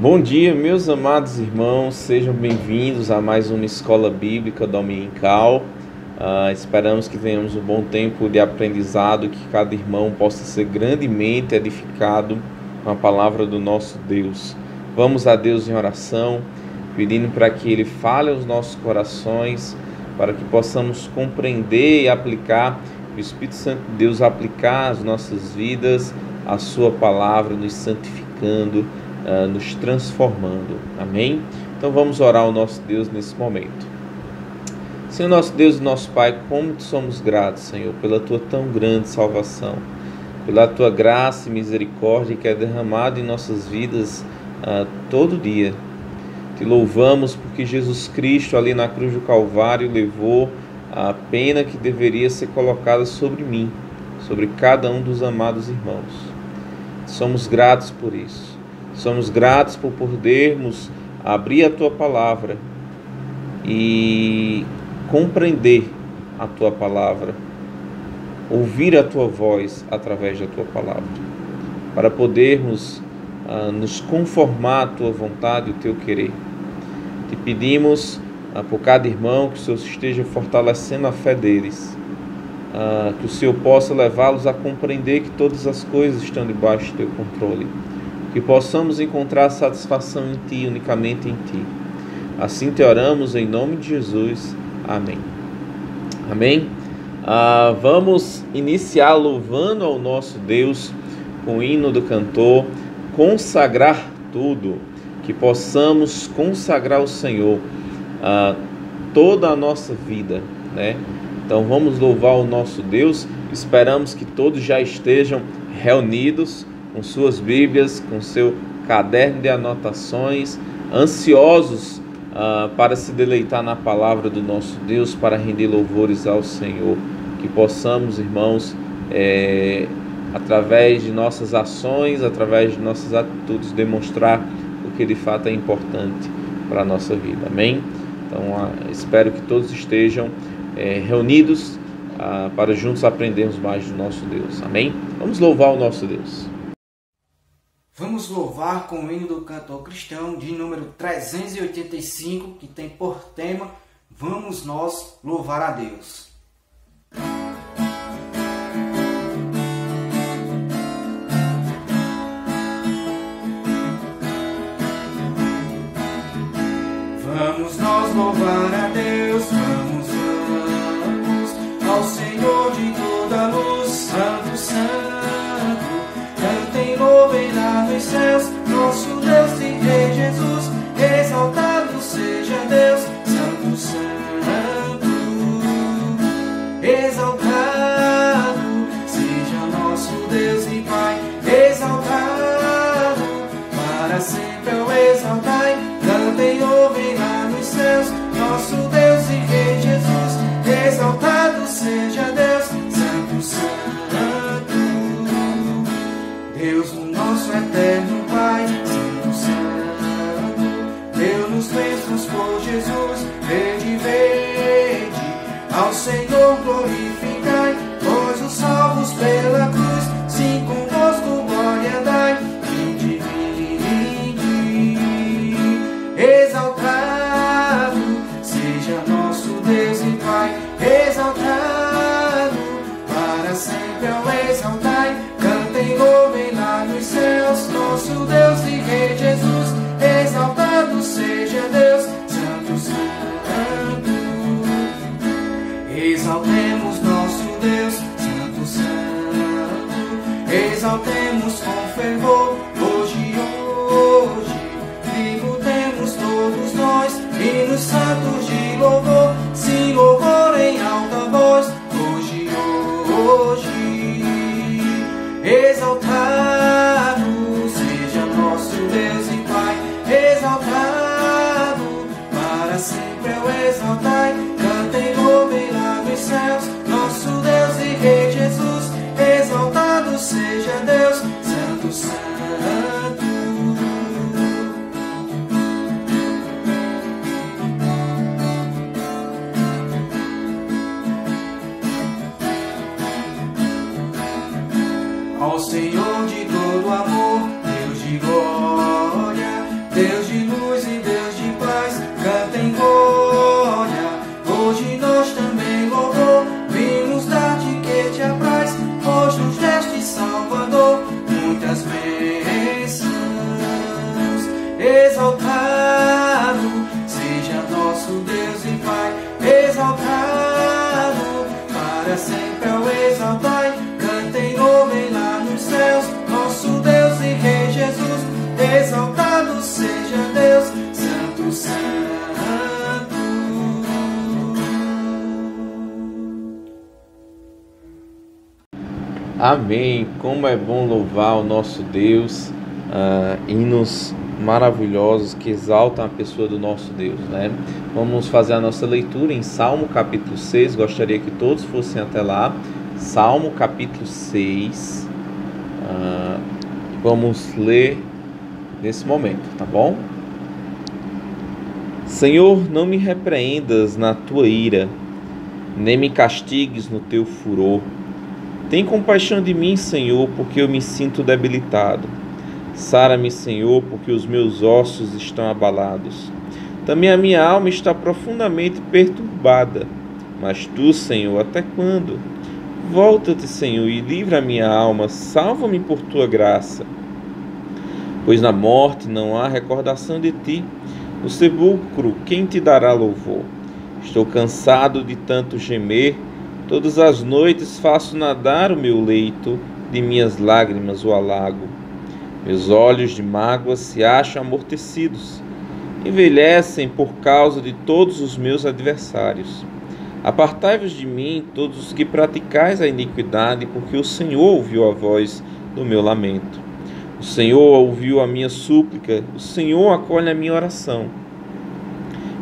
Bom dia, meus amados irmãos, sejam bem-vindos a mais uma Escola Bíblica Dominical. Esperamos que tenhamos um bom tempo de aprendizado, que cada irmão possa ser grandemente edificado com a palavra do nosso Deus. Vamos a Deus em oração, pedindo para que Ele fale aos nossos corações, para que possamos compreender e aplicar, o Espírito Santo de Deus aplicar às nossas vidas a Sua palavra, nos santificando, nos transformando. Amém? Então vamos orar ao nosso Deus nesse momento. Senhor nosso Deus e nosso Pai, como te somos gratos, Senhor, pela Tua tão grande salvação, pela Tua graça e misericórdia que é derramada em nossas vidas todo dia. Te louvamos porque Jesus Cristo ali na cruz do Calvário levou a pena que deveria ser colocada sobre mim, sobre cada um dos amados irmãos. Somos gratos por isso. Somos gratos por podermos abrir a Tua palavra e compreender a Tua palavra, ouvir a Tua voz através da Tua palavra, para podermos nos conformar à Tua vontade e o Teu querer. Te pedimos por cada irmão que o Senhor esteja fortalecendo a fé deles, que o Senhor possa levá-los a compreender que todas as coisas estão debaixo do Teu controle, que possamos encontrar satisfação em Ti, unicamente em Ti. Assim te oramos em nome de Jesus. Amém. Amém? Vamos iniciar louvando ao nosso Deus com o hino do cantor Consagrar Tudo, que possamos consagrar ao Senhor toda a nossa vida, né? Então vamos louvar o nosso Deus. Esperamos que todos já estejam reunidos com suas Bíblias, com seu caderno de anotações, ansiosos para se deleitar na palavra do nosso Deus, para render louvores ao Senhor. Que possamos, irmãos, através de nossas ações, através de nossas atitudes, demonstrar o que de fato é importante para a nossa vida. Amém? Então, espero que todos estejam reunidos para juntos aprendermos mais do nosso Deus. Amém? Vamos louvar o nosso Deus. Vamos louvar com o hino do cantor cristão de número 385, que tem por tema Vamos Nós Louvar a Deus. Vamos nós louvar a Deus, vamos ao Senhor de toda luz, Santo, Santo. Cantem, louvem lá nos céus, nosso Deus e Rei Jesus. Exaltado seja Deus, Santo, Santo. Exaltado seja nosso Deus e Pai. Exaltado, para sempre eu exaltai. Cantem, louvem lá nos céus, nosso Deus e Rei Jesus. Exaltado seja Deus, Santo, Santo. Deus, o nosso eterno Pai, Santo, Santo, deu-nos bênçãos por Jesus, vede, vede, ao Senhor glorificai, pois os salvos pela cruz, sim, convosco glória dai, vinde, vinde, exaltado seja nosso Deus e Pai, exaltado, para sempre ao exaltai. Cantem, louvem lá nos céus, nosso Deus e Rei Jesus. Exaltado seja Deus, Santo, Santo. Exaltemos nosso Deus, Santo, Santo. Exaltemos com fervor, hoje, hoje. Tributemos todos nós, hinos santos de louvor. Sim, louvor em alta voz, hoje, hoje. Exaltado seja nosso Deus e Pai, exaltado, para sempre eu exaltai. Cantem, louvem lá nos céus, nosso Deus e Rei Jesus. Exaltado seja Deus, Santo, Santo. Ao Senhor de todo amor, Deus de glória, nosso Deus e Pai, exaltado, para sempre ao exaltai. Cantem, louvem lá nos céus, nosso Deus e Rei Jesus, exaltado seja Deus, Santo, Santo. Amém. Como é bom louvar o nosso Deus, hinos maravilhosos que exaltam a pessoa do nosso Deus, né? Vamos fazer a nossa leitura em Salmo capítulo 6, gostaria que todos fossem até lá. Salmo capítulo 6, vamos ler nesse momento, tá bom? Senhor, não me repreendas na tua ira, nem me castigues no teu furor. Tem compaixão de mim, Senhor, porque eu me sinto debilitado. Sara-me, Senhor, porque os meus ossos estão abalados. Também a minha alma está profundamente perturbada. Mas tu, Senhor, até quando? Volta-te, Senhor, e livra a minha alma, salva-me por tua graça. Pois na morte não há recordação de ti, no sepulcro quem te dará louvor? Estou cansado de tanto gemer, todas as noites faço nadar o meu leito, de minhas lágrimas o alago. Meus olhos de mágoa se acham amortecidos, envelhecem por causa de todos os meus adversários. Apartai-vos de mim, todos os que praticais a iniquidade, porque o Senhor ouviu a voz do meu lamento. O Senhor ouviu a minha súplica, o Senhor acolhe a minha oração.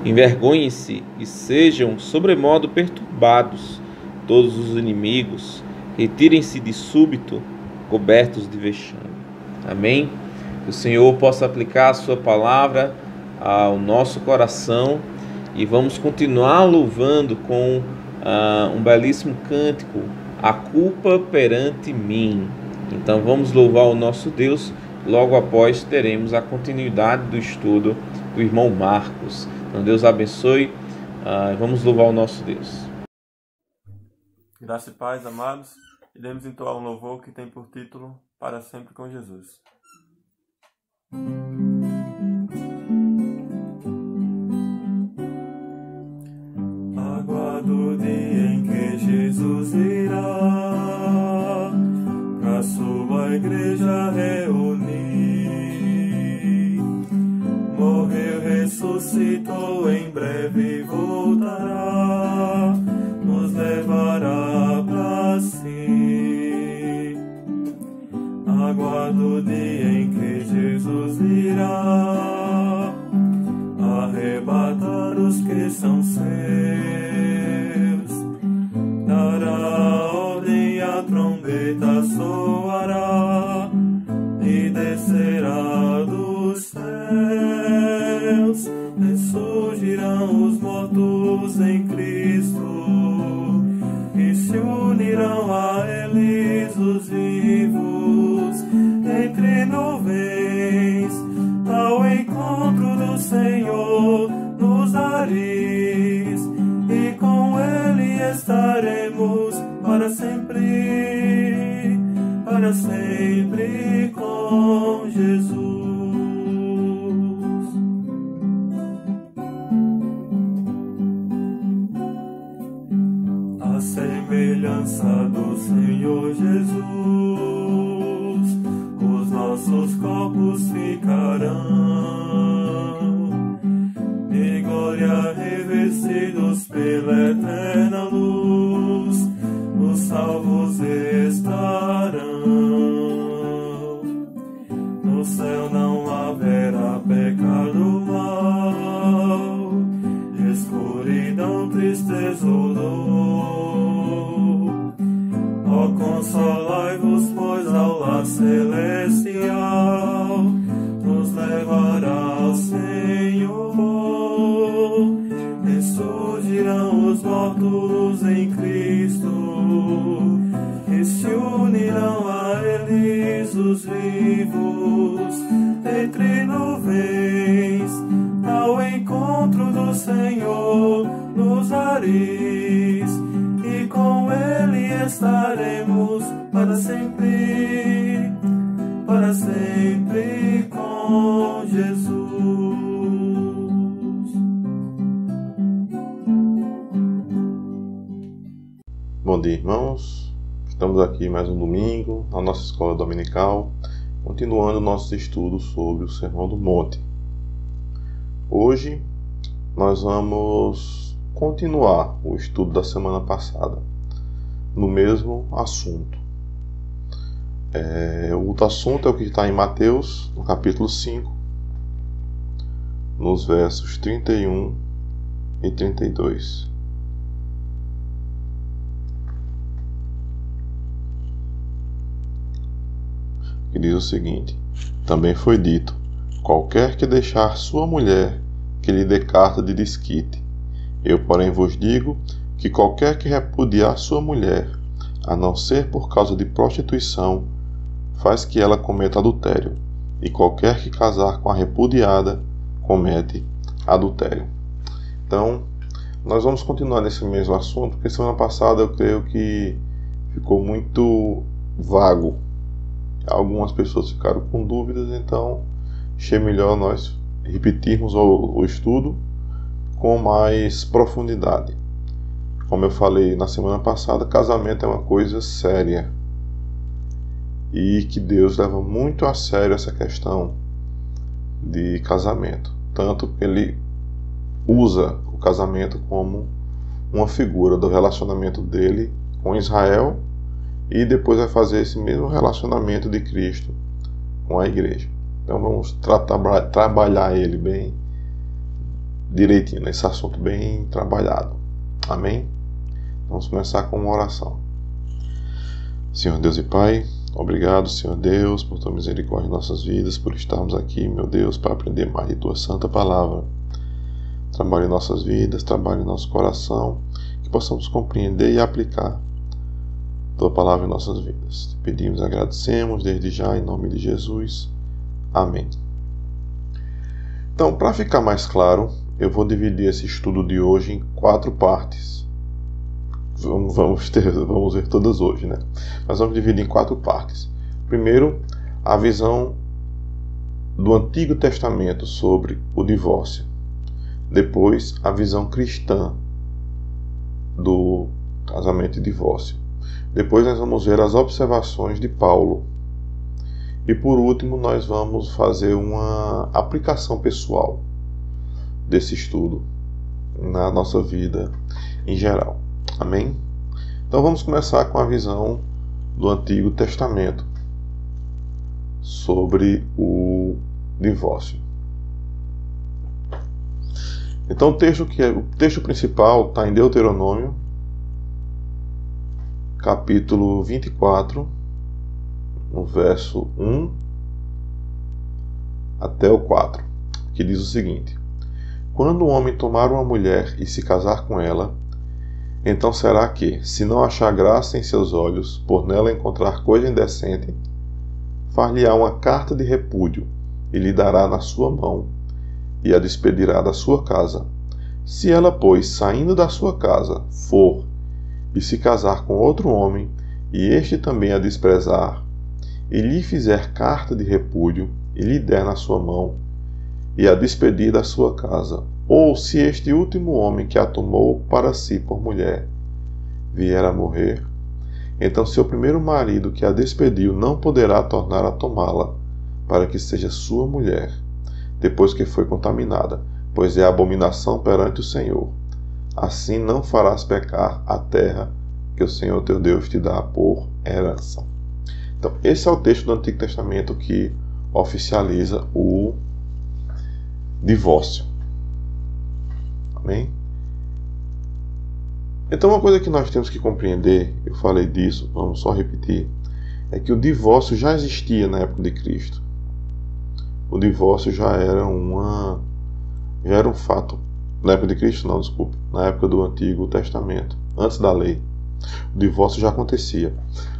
Envergonhem-se e sejam sobremodo perturbados todos os inimigos, retirem-se de súbito, cobertos de vexame. Amém? Que o Senhor possa aplicar a sua palavra ao nosso coração e vamos continuar louvando com um belíssimo cântico, A Culpa Perante Mim. Então vamos louvar o nosso Deus, logo após teremos a continuidade do estudo do irmão Marcos. Então Deus abençoe, vamos louvar o nosso Deus. Graça e paz, amados, iremos entoar um louvor que tem por título Para Sempre com Jesus. Aguardo o dia em que Jesus irá pra sua igreja reunir. Morreu, ressuscitou, em breve voltará, nos levará pra si. Aguardo o dia em que Jesus irá arrebatar os que são seus, dará ordem, a trombeta soará e descerá dos céus. Ressurgirão os mortos em Cristo e se unirão a eles os vivos entre nuvens, ao encontro do Senhor nos ares, e com Ele estaremos para sempre com Jesus. A semelhança do Senhor Jesus, os nossos corpos ficarão de glória revestidos pela eterna luz, os salvos estarão. No céu não haverá pecado, mal, escuridão, tristeza ou dor. Ó, consolai-vos, pois ao lar celestial nos levará ao Senhor. Ressurgirão os mortos em Cristo e se unirão a eles os vivos entre nuvens, ao encontro do Senhor nos ares, e com Ele estaremos para sempre com Jesus. Bom dia, irmãos. Estamos aqui mais um domingo na nossa escola dominical, continuando nossos estudos sobre o Sermão do Monte. Hoje nós vamos continuar o estudo da semana passada, no mesmo assunto. O outro assunto é o que está em Mateus, no capítulo 5, nos versos 31 e 32. Que diz o seguinte: também foi dito: qualquer que deixar sua mulher, que lhe dê carta de desquite. Eu, porém, vos digo que qualquer que repudiar sua mulher, a não ser por causa de prostituição, faz que ela cometa adultério, e qualquer que casar com a repudiada, comete adultério. Então, nós vamos continuar nesse mesmo assunto, porque semana passada eu creio que ficou muito vago. Algumas pessoas ficaram com dúvidas, então achei melhor nós repetirmos o estudo com mais profundidade. Como eu falei na semana passada, casamento é uma coisa séria e que Deus leva muito a sério essa questão de casamento. Tanto que Ele usa o casamento como uma figura do relacionamento dele com Israel e depois vai fazer esse mesmo relacionamento de Cristo com a igreja. Então vamos trabalhar ele bem direitinho, esse assunto bem trabalhado. Amém? Vamos começar com uma oração. Senhor Deus e Pai, obrigado, Senhor Deus, por tua misericórdia em nossas vidas, por estarmos aqui, meu Deus, para aprender mais de tua santa palavra. Trabalhe em nossas vidas, trabalhe em nosso coração, que possamos compreender e aplicar tua palavra em nossas vidas. Te pedimos e agradecemos desde já, em nome de Jesus. Amém. Então, para ficar mais claro, eu vou dividir esse estudo de hoje em 4 partes. Vamos ver todas hoje, né? Mas vamos dividir em 4 partes. Primeiro, a visão do Antigo Testamento sobre o divórcio. Depois, a visão cristã do casamento e divórcio. Depois nós vamos ver as observações de Paulo. E por último, nós vamos fazer uma aplicação pessoal desse estudo na nossa vida em geral. Amém? Então vamos começar com a visão do Antigo Testamento sobre o divórcio. Então o texto principal está em Deuteronômio, capítulo 24, no verso 1 até o 4, que diz o seguinte: quando um homem tomar uma mulher e se casar com ela, então será que, se não achar graça em seus olhos, por nela encontrar coisa indecente, far-lhe-á uma carta de repúdio e lhe dará na sua mão, e a despedirá da sua casa. Se ela, pois, saindo da sua casa, for e se casar com outro homem, e este também a desprezar, e lhe fizer carta de repúdio, e lhe der na sua mão, e a despedir da sua casa, ou se este último homem que a tomou para si por mulher vier a morrer, então seu primeiro marido que a despediu não poderá tornar a tomá-la, para que seja sua mulher, depois que foi contaminada, pois é abominação perante o Senhor. Assim não farás pecar a terra que o Senhor teu Deus te dá por herança. Então, esse é o texto do Antigo Testamento que oficializa o divórcio. Amém? Então, uma coisa que nós temos que compreender, eu falei disso, vamos só repetir, é que o divórcio já existia na época de Cristo. O divórcio já era um fato. Na época de Cristo, não, desculpe. Na época do Antigo Testamento, antes da lei, o divórcio já acontecia.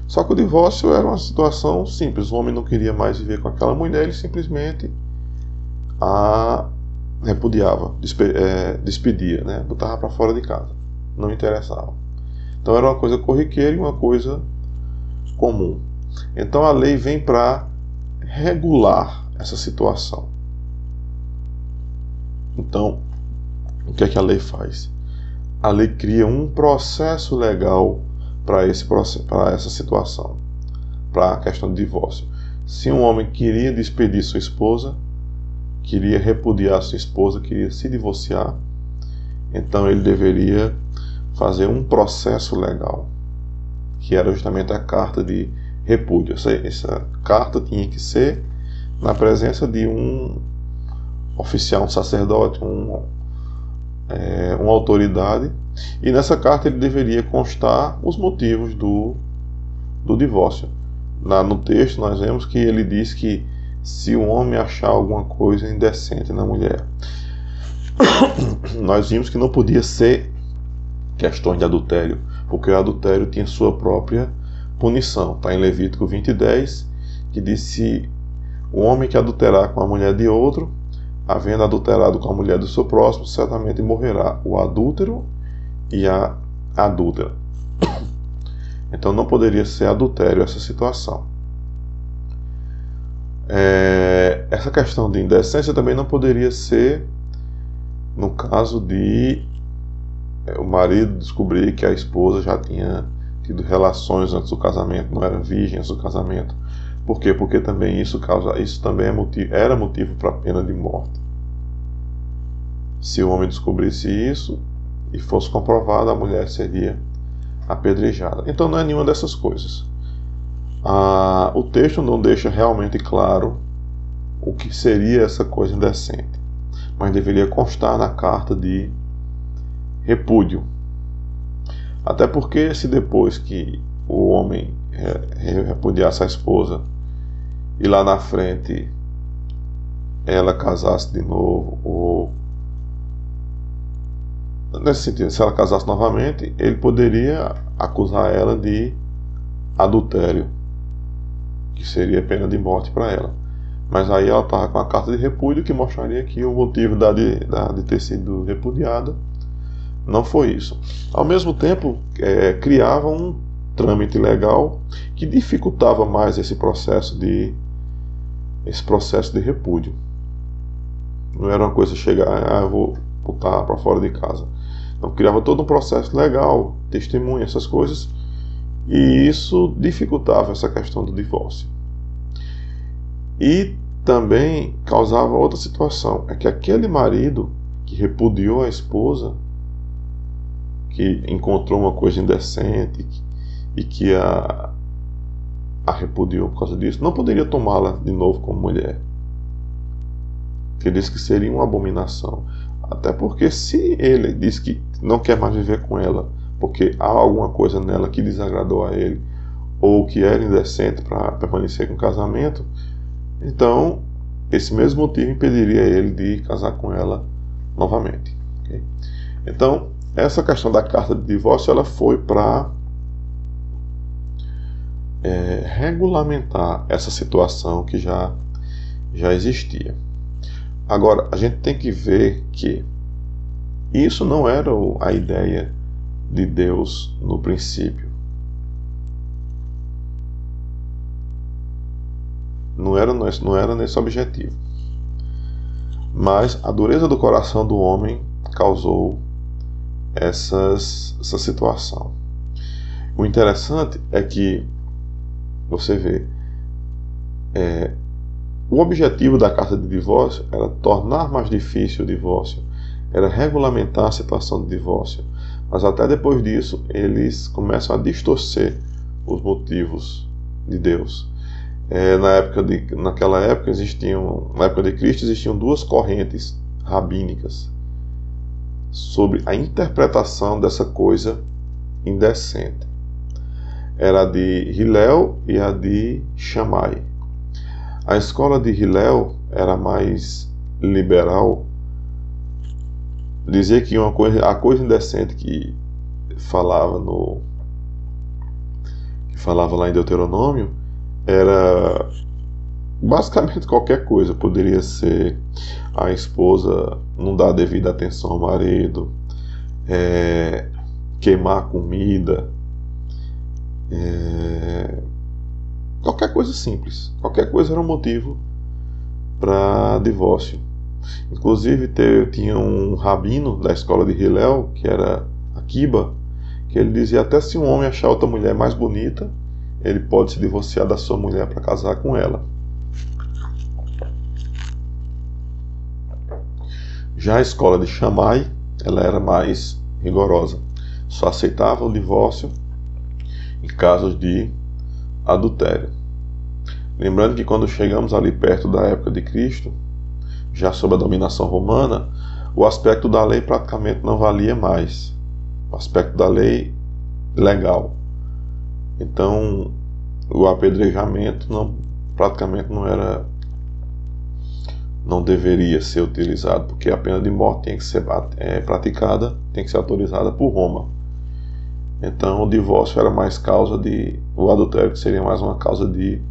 Só que o divórcio era uma situação simples. O homem não queria mais viver com aquela mulher, ele simplesmente a repudiava, despedia, né? Botava para fora de casa. Não interessava. Então era uma coisa corriqueira e uma coisa comum. Então a lei vem para regular essa situação. Então, o que é que a lei faz? A lei cria um processo legal para essa situação, para a questão do divórcio. Se um homem queria despedir sua esposa, queria repudiar sua esposa, queria se divorciar, então ele deveria fazer um processo legal, que era justamente a carta de repúdio. Essa carta tinha que ser na presença de um oficial, um sacerdote, uma autoridade, e nessa carta ele deveria constar os motivos do divórcio. No texto nós vemos que ele diz que se o homem achar alguma coisa indecente na mulher, nós vimos que não podia ser questões de adultério, porque o adultério tinha sua própria punição. Está em Levítico 20:10, que diz: se o homem que adulterar com a mulher de outro, havendo adulterado com a mulher do seu próximo, certamente morrerá o adúltero e a adúltera. Então não poderia ser adultério essa situação. Essa questão de indecência também não poderia ser no caso de o marido descobrir que a esposa já tinha tido relações antes do casamento, não era virgem antes do casamento. Por quê? Porque também isso também era motivo para a pena de morte. Se o homem descobrisse isso e fosse comprovado, a mulher seria apedrejada. Então não é nenhuma dessas coisas. O texto não deixa realmente claro o que seria essa coisa indecente, mas deveria constar na carta de repúdio. Até porque se depois que o homem repudiasse a esposa e lá na frente ela casasse de novo, ou nesse sentido, se ela casasse novamente, ele poderia acusar ela de adultério, que seria pena de morte para ela. Mas aí ela estava com a carta de repúdio, que mostraria que o motivo de ter sido repudiada não foi isso. Ao mesmo tempo, criava um trâmite legal que dificultava mais esse processo de repúdio. Não era uma coisa chegar, eu vou botar para fora de casa. Então criava todo um processo legal, testemunha, essas coisas, e isso dificultava essa questão do divórcio. E também causava outra situação, é que aquele marido que repudiou a esposa, que encontrou uma coisa indecente e que a repudiou por causa disso, não poderia tomá-la de novo como mulher. Ele disse que seria uma abominação. Até porque se ele diz que não quer mais viver com ela porque há alguma coisa nela que desagradou a ele, ou que era indecente para permanecer com o casamento, então esse mesmo motivo impediria ele de casar com ela novamente. Okay? Então essa questão da carta de divórcio, ela foi para regulamentar essa situação que já existia. Agora, a gente tem que ver que isso não era a ideia de Deus no princípio. Não era nesse objetivo. Mas a dureza do coração do homem causou essa situação. O interessante é que você vê, o objetivo da carta de divórcio era tornar mais difícil o divórcio, era regulamentar a situação de divórcio, mas até depois disso eles começam a distorcer os motivos de Deus. Naquela época na época de Cristo existiam duas correntes rabínicas sobre a interpretação dessa coisa indecente. Era a de Hillel e a de Shammai. A escola de Hillel era mais liberal, dizia que a coisa indecente que falava lá em Deuteronômio era basicamente qualquer coisa. Poderia ser a esposa não dar devida atenção ao marido, queimar comida, qualquer coisa simples. Qualquer coisa era um motivo para divórcio. Inclusive tinha um rabino da escola de Hillel, que era Akiba, que ele dizia até se um homem achar outra mulher mais bonita, ele pode se divorciar da sua mulher para casar com ela. Já a escola de Shammai, ela era mais rigorosa. Só aceitava o divórcio em casos de adultério. Lembrando que quando chegamos ali perto da época de Cristo, já sob a dominação romana, o aspecto da lei praticamente não valia mais. O aspecto da lei legal. Então, o apedrejamento praticamente não deveria ser utilizado, porque a pena de morte tem que ser praticada, tem que ser autorizada por Roma. Então, o divórcio era mais causa de... O adultério seria mais uma causa de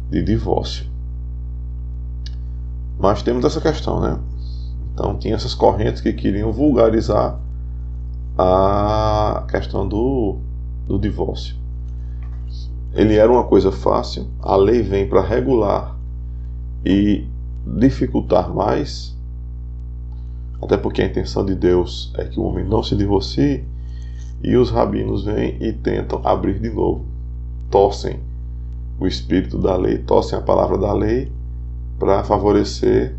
divórcio. Mas temos essa questão, né? Então, tinha essas correntes que queriam vulgarizar a questão do divórcio. Ele era uma coisa fácil, a lei vem para regular e dificultar mais, até porque a intenção de Deus é que o homem não se divorcie, e os rabinos vêm e tentam abrir de novo, torcem o espírito da lei, torcem a palavra da lei para favorecer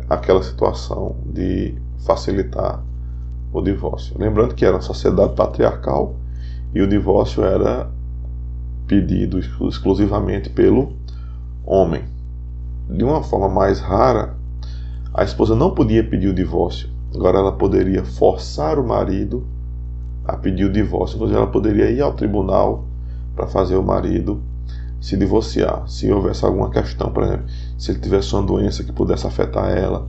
aquela situação de facilitar o divórcio. Lembrando que era uma sociedade patriarcal e o divórcio era pedido exclusivamente pelo homem. De uma forma mais rara, a esposa não podia pedir o divórcio. Agora ela poderia forçar o marido a pedir o divórcio. Ou seja, ela poderia ir ao tribunal para fazer o marido se divorciar. Se houvesse alguma questão, por exemplo, se ele tivesse uma doença que pudesse afetar ela,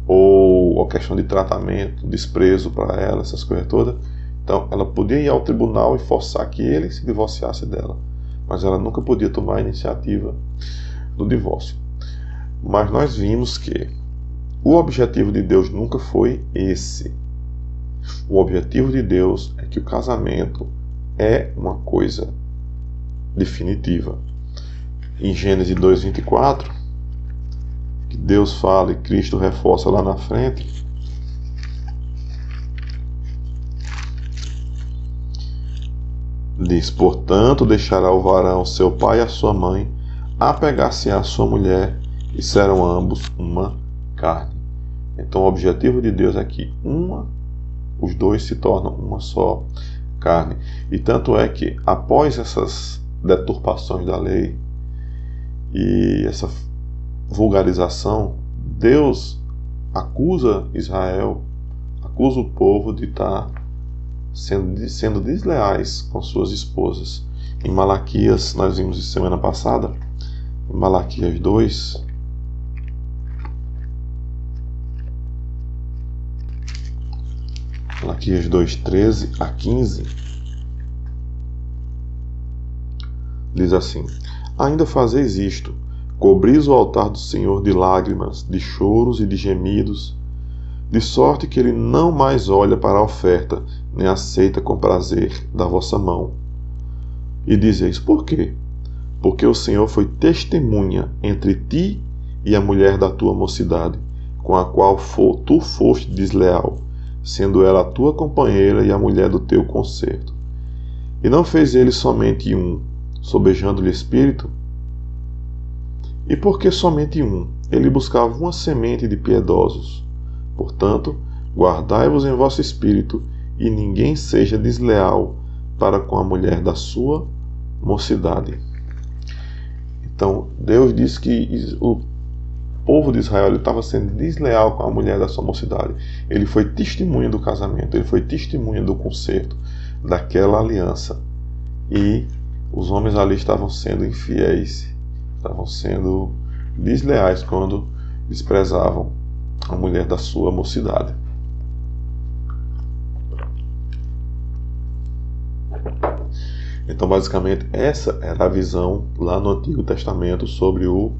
ou a questão de tratamento, desprezo para ela, essas coisas todas. Então ela podia ir ao tribunal e forçar que ele se divorciasse dela. Mas ela nunca podia tomar a iniciativa do divórcio. Mas nós vimos que o objetivo de Deus nunca foi esse. O objetivo de Deus é que o casamento é uma coisa definitiva. Em Gênesis 2:24, que Deus fala e Cristo reforça lá na frente, diz: portanto, deixará o varão seu pai e a sua mãe, apegar-se-á à sua mulher, e serão ambos uma carne. Então o objetivo de Deus é que os dois se tornam uma só carne. E tanto é que após essas deturpações da lei e essa vulgarização, Deus acusa Israel, acusa o povo de estar sendo desleais com suas esposas. Em Malaquias, nós vimos isso semana passada, em Malaquias 2, Malaquias 2:13 a 15, diz assim: ainda fazeis isto, cobris o altar do Senhor de lágrimas, de choros e de gemidos, de sorte que ele não mais olha para a oferta, nem aceita com prazer da vossa mão. E dizeis: por quê? Porque o Senhor foi testemunha entre ti e a mulher da tua mocidade, com a qual tu foste desleal, sendo ela a tua companheira e a mulher do teu concerto. E não fez ele somente um, sobejando-lhe espírito? E por que somente um? Ele buscava uma semente de piedosos. Portanto, guardai-vos em vosso espírito, e ninguém seja desleal para com a mulher da sua mocidade. Então, Deus diz que o povo de Israel estava sendo desleal com a mulher da sua mocidade. Ele foi testemunha do casamento, ele foi testemunha do concerto, daquela aliança. E os homens ali estavam sendo infiéis, estavam sendo desleais quando desprezavam a mulher da sua mocidade. Então, basicamente, essa era a visão lá no Antigo Testamento sobre o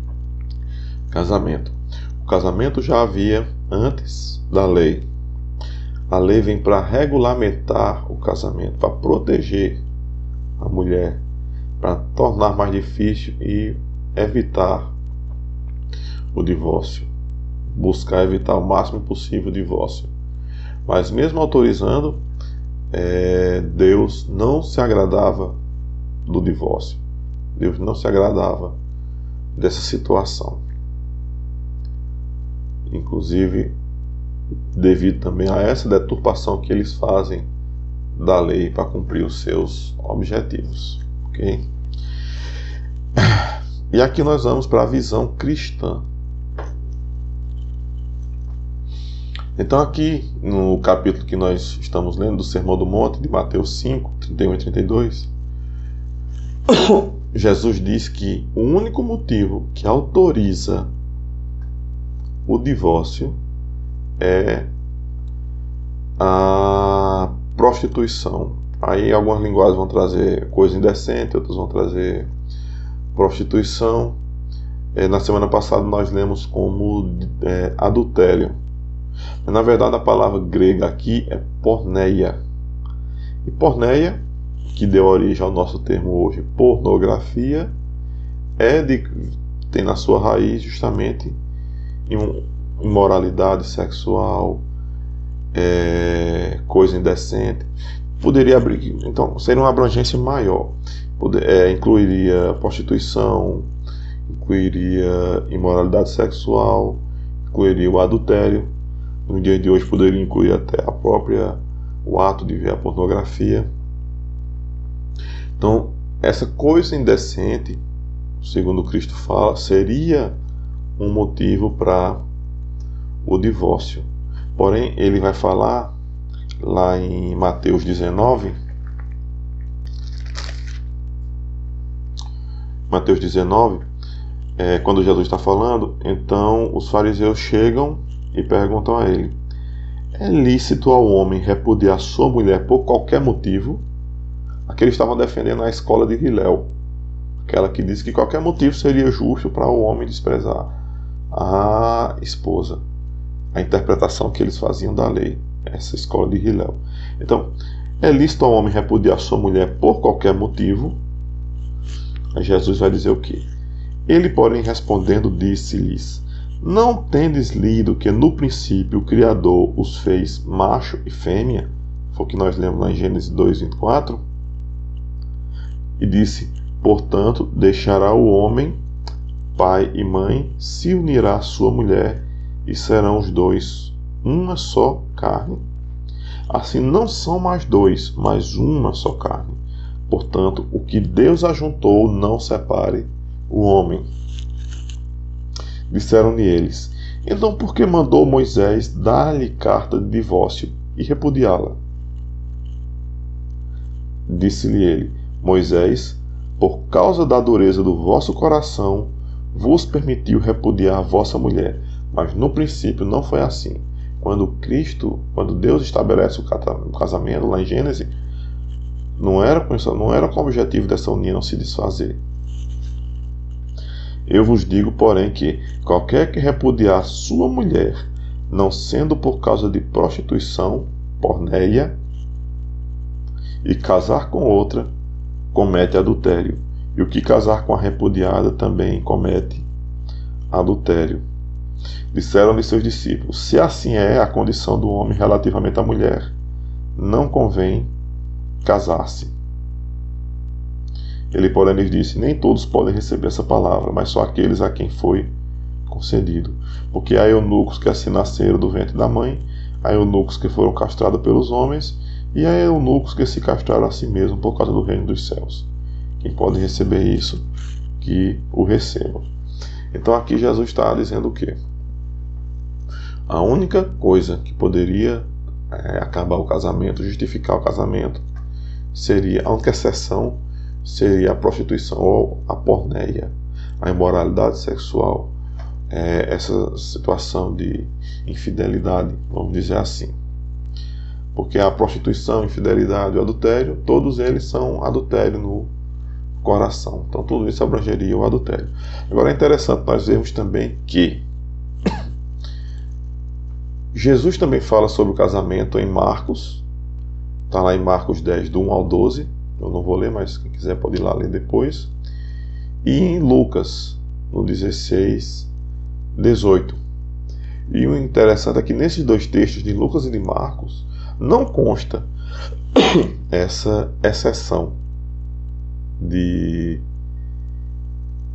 casamento. O casamento já havia antes da lei. A lei vem para regulamentar o casamento, para proteger a mulher, para tornar mais difícil e evitar o divórcio. Buscar evitar o máximo possível o divórcio. Mas mesmo autorizando, Deus não se agradava do divórcio. Deus não se agradava dessa situação. Inclusive, devido também a essa deturpação que eles fazem da lei para cumprir os seus objetivos. Ok? E aqui nós vamos para a visão cristã. Então aqui no capítulo que nós estamos lendo do Sermão do Monte, de Mateus 5, 31 e 32, Jesus diz que o único motivo que autoriza o divórcio é a prostituição. Aí algumas linguagens vão trazer coisa indecente, outras vão trazer prostituição. Na semana passada nós lemos como adultério. Na verdade, a palavra grega aqui é porneia. E porneia, que deu origem ao nosso termo hoje, pornografia, tem na sua raiz justamente imoralidade sexual, coisa indecente. Poderia abrir, então, seria uma abrangência maior. Incluiria prostituição, incluiria imoralidade sexual, incluiria o adultério. No dia de hoje poderia incluir até o ato de ver a pornografia. Então, essa coisa indecente, segundo Cristo fala, seria um motivo para o divórcio. Porém, ele vai falar lá em Mateus 19, quando Jesus está falando, então os fariseus chegam e perguntam a ele: é lícito ao homem repudiar sua mulher por qualquer motivo? Aqui eles estavam defendendo a escola de Hillel, aquela que diz que qualquer motivo seria justo para o homem desprezar a esposa. A interpretação que eles faziam da lei, essa escola de Hillel. Então, é lícito ao homem repudiar sua mulher por qualquer motivo? Aí Jesus vai dizer o quê? Ele, porém, respondendo, disse-lhes: não tendes lido que no princípio o Criador os fez macho e fêmea? Foi o que nós lemos lá em Gênesis 2:24. E disse: portanto, deixará o homem pai e mãe, se unirá à sua mulher, e serão os dois uma só carne. Assim não são mais dois, mas uma só carne. Portanto, o que Deus ajuntou, não separe o homem. Disseram-lhe eles: então por que mandou Moisés dar-lhe carta de divórcio e repudiá-la? Disse-lhe ele: Moisés, por causa da dureza do vosso coração, vos permitiu repudiar vossa mulher. Mas no princípio não foi assim. Quando Deus estabelece o casamento lá em Gênesis, não era com o objetivo dessa união se desfazer. Eu vos digo, porém, que qualquer que repudiar sua mulher, não sendo por causa de prostituição, porneia, e casar com outra, comete adultério. E o que casar com a repudiada também comete adultério. Disseram-lhe seus discípulos: se assim é a condição do homem relativamente à mulher, não convém casar-se. Ele, porém, lhes disse: nem todos podem receber essa palavra, mas só aqueles a quem foi concedido. Porque há eunucos que assim nasceram do ventre da mãe, há eunucos que foram castrados pelos homens, e há eunucos que se castraram a si mesmos por causa do reino dos céus. Quem pode receber isso, que o receba. Então aqui Jesus está dizendo o quê? A única coisa que poderia acabar o casamento, justificar o casamento, seria, a única exceção seria a prostituição ou a porneia, a imoralidade sexual, essa situação de infidelidade, vamos dizer assim. Porque a prostituição, a infidelidade e o adultério, todos eles são adultério no coração. Então tudo isso abrangeria o adultério. Agora é interessante nós vermos também que Jesus também fala sobre o casamento em Marcos. Está lá em Marcos 10, do 1 ao 12. Eu não vou ler, mas quem quiser pode ir lá ler depois. E em Lucas, no 16, 18. E o interessante é que nesses dois textos, de Lucas e de Marcos, não consta essa exceção de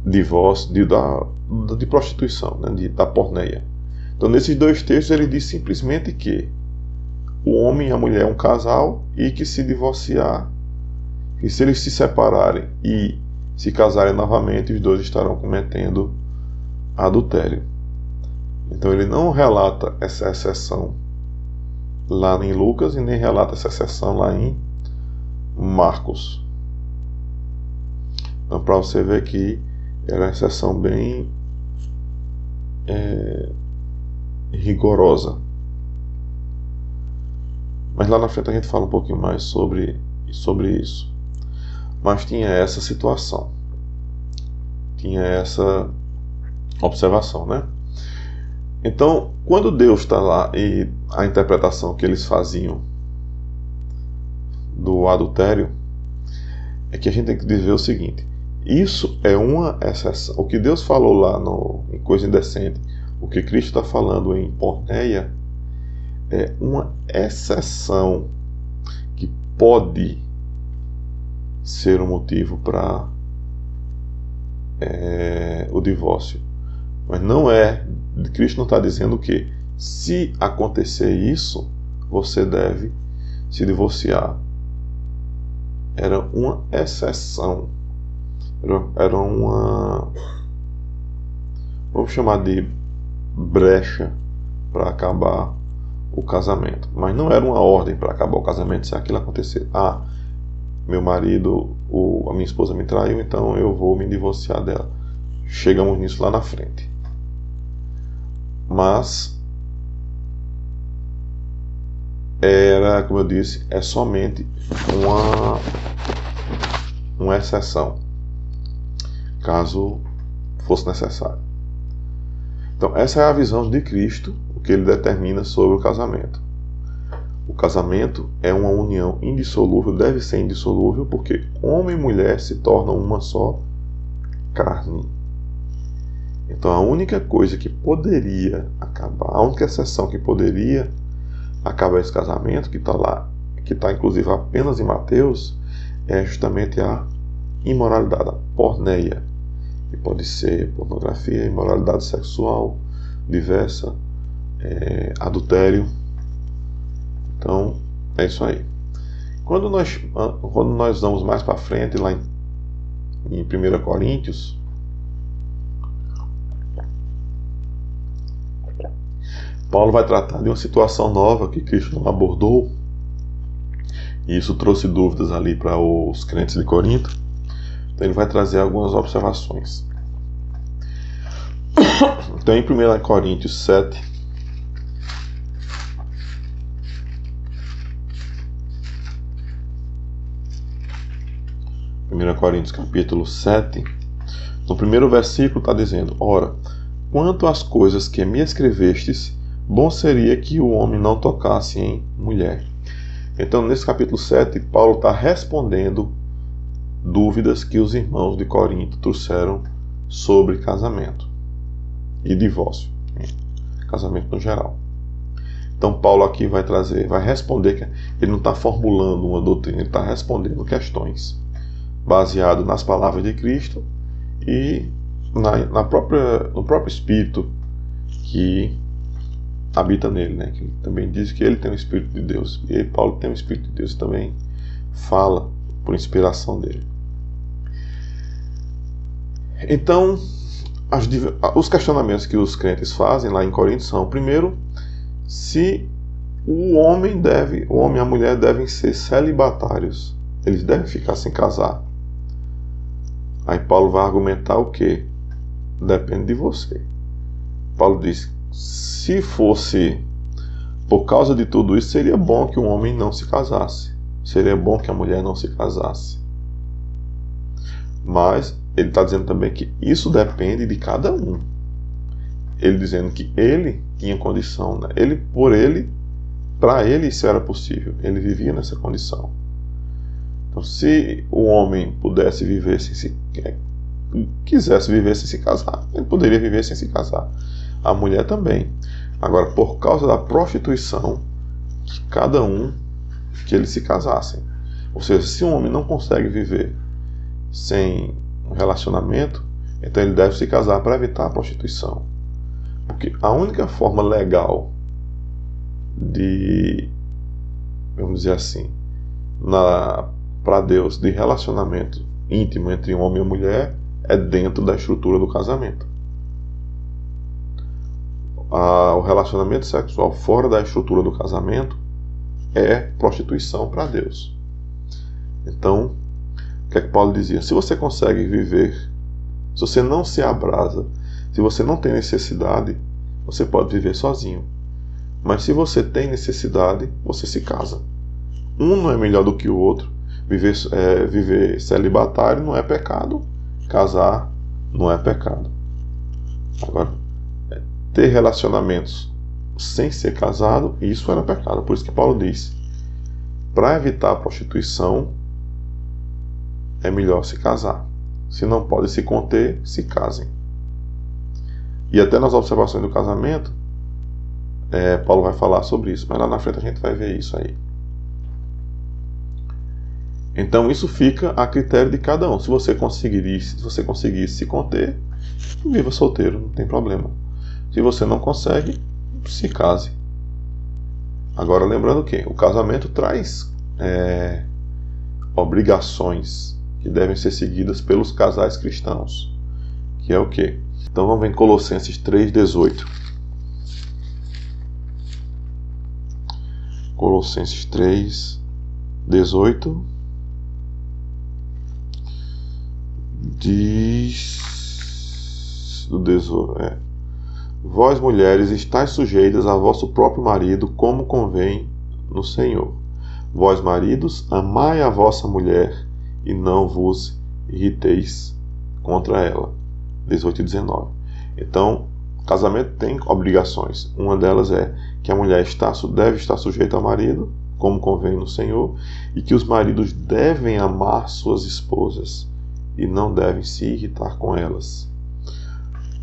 divórcio, de prostituição, né, da porneia. Então, nesses dois textos, ele diz simplesmente que o homem e a mulher é um casal e que se divorciar, e se eles se separarem e se casarem novamente, os dois estarão cometendo adultério. Então, ele não relata essa exceção lá em Lucas e nem relata essa exceção lá em Marcos. Então, para você ver que era uma exceção bem rigorosa. Mas lá na frente a gente fala um pouquinho mais sobre isso. Mas tinha essa situação. Tinha essa observação, né? Então, quando Deus está lá e a interpretação que eles faziam do adultério, é que a gente tem que dizer o seguinte: isso é uma exceção. O que Deus falou lá em Coisa Indecente, o que Cristo está falando em porneia, é uma exceção que pode ser um motivo para o divórcio. Mas não é. Cristo não está dizendo que se acontecer isso, você deve se divorciar. Era uma exceção. Era uma, vamos chamar de brecha para acabar o casamento. Mas não era uma ordem para acabar o casamento se aquilo acontecer. Meu marido, a minha esposa me traiu, então eu vou me divorciar dela. Chegamos nisso lá na frente. Mas era, como eu disse, é somente uma exceção, caso fosse necessário. Então, essa é a visão de Cristo, o que ele determina sobre o casamento. O casamento é uma união indissolúvel, deve ser indissolúvel, porque homem e mulher se tornam uma só carne. Então, a única coisa que poderia acabar, a única exceção que poderia acabar esse casamento, que está lá, que está inclusive apenas em Mateus, é justamente a imoralidade, a porneia, que pode ser pornografia, imoralidade sexual diversa, adultério. Então, é isso aí. Quando nós vamos mais para frente, lá em 1 Coríntios, Paulo vai tratar de uma situação nova que Cristo não abordou, e isso trouxe dúvidas ali para os crentes de Corinto. Então ele vai trazer algumas observações. Então em 1 Coríntios 7, capítulo 7, no primeiro versículo está dizendo: ora, quanto às coisas que me escrevestes, bom seria que o homem não tocasse em mulher. Então, nesse capítulo 7, Paulo está respondendo dúvidas que os irmãos de Corinto trouxeram sobre casamento e divórcio, casamento no geral. Então, Paulo aqui vai responder, que ele não está formulando uma doutrina, ele está respondendo questões baseado nas palavras de Cristo e no próprio Espírito que habita nele, né? Que também diz que ele tem o Espírito de Deus, e Paulo tem o Espírito de Deus e também fala por inspiração dele. Então, os questionamentos que os crentes fazem lá em Corinto são: primeiro, se o homem e a mulher devem ser celibatários, eles devem ficar sem casar. Aí Paulo vai argumentar o quê? Depende de você. Paulo diz: se fosse por causa de tudo isso, seria bom que o homem não se casasse. Seria bom que a mulher não se casasse. Mas ele está dizendo também que isso depende de cada um. Ele dizendo que ele tinha condição, né? Para ele isso era possível. Ele vivia nessa condição. Então, se o homem pudesse viver quisesse viver sem se casar, ele poderia viver sem se casar. A mulher também. Agora, por causa da prostituição, cada um que eles se casassem. Ou seja, se um homem não consegue viver sem um relacionamento, então ele deve se casar para evitar a prostituição. Porque a única forma legal de, vamos dizer assim, para Deus, de relacionamento íntimo entre um homem e uma mulher é dentro da estrutura do casamento. O relacionamento sexual fora da estrutura do casamento é prostituição para Deus. Então, o que é que Paulo dizia? Se você consegue viver, se você não se abrasa, se você não tem necessidade, você pode viver sozinho. Mas se você tem necessidade, você se casa. Um não é melhor do que o outro. Viver celibatário não é pecado. Casar não é pecado. Agora, ter relacionamentos sem ser casado, isso era pecado. Por isso que Paulo diz, para evitar a prostituição, é melhor se casar. Se não pode se conter, se casem. E até nas observações do casamento, Paulo vai falar sobre isso, mas lá na frente a gente vai ver isso aí. Então isso fica a critério de cada um. Se você conseguir se conter, viva solteiro, não tem problema. Se você não consegue, se case. Agora lembrando que o casamento traz obrigações que devem ser seguidas pelos casais cristãos. Que é o quê? Então vamos ver em Colossenses 3,18. Colossenses 3,18 diz do 18, vós mulheres estáis sujeitas a vosso próprio marido, como convém no Senhor. Vós maridos, amai a vossa mulher e não vos irriteis contra ela. 18 e 19. Então, o casamento tem obrigações. Uma delas é que a mulher deve estar sujeita ao marido, como convém no Senhor, e que os maridos devem amar suas esposas e não devem se irritar com elas.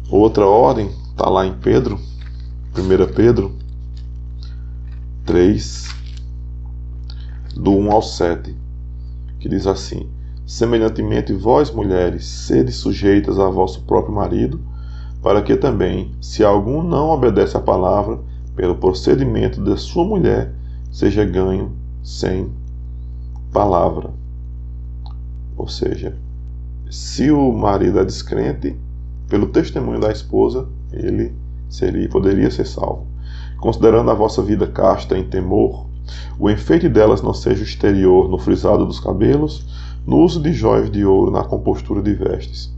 Outra ordem está lá em Pedro, 1 Pedro 3, do 1 ao 7, que diz assim: semelhantemente vós mulheres, sede sujeitas a vosso próprio marido, para que também, se algum não obedece à palavra, pelo procedimento da sua mulher, seja ganho sem palavra. Ou seja, se o marido é descrente, pelo testemunho da esposa, ele poderia ser salvo. Considerando a vossa vida casta em temor, o enfeite delas não seja o exterior, no frisado dos cabelos, no uso de jóias de ouro, na compostura de vestes,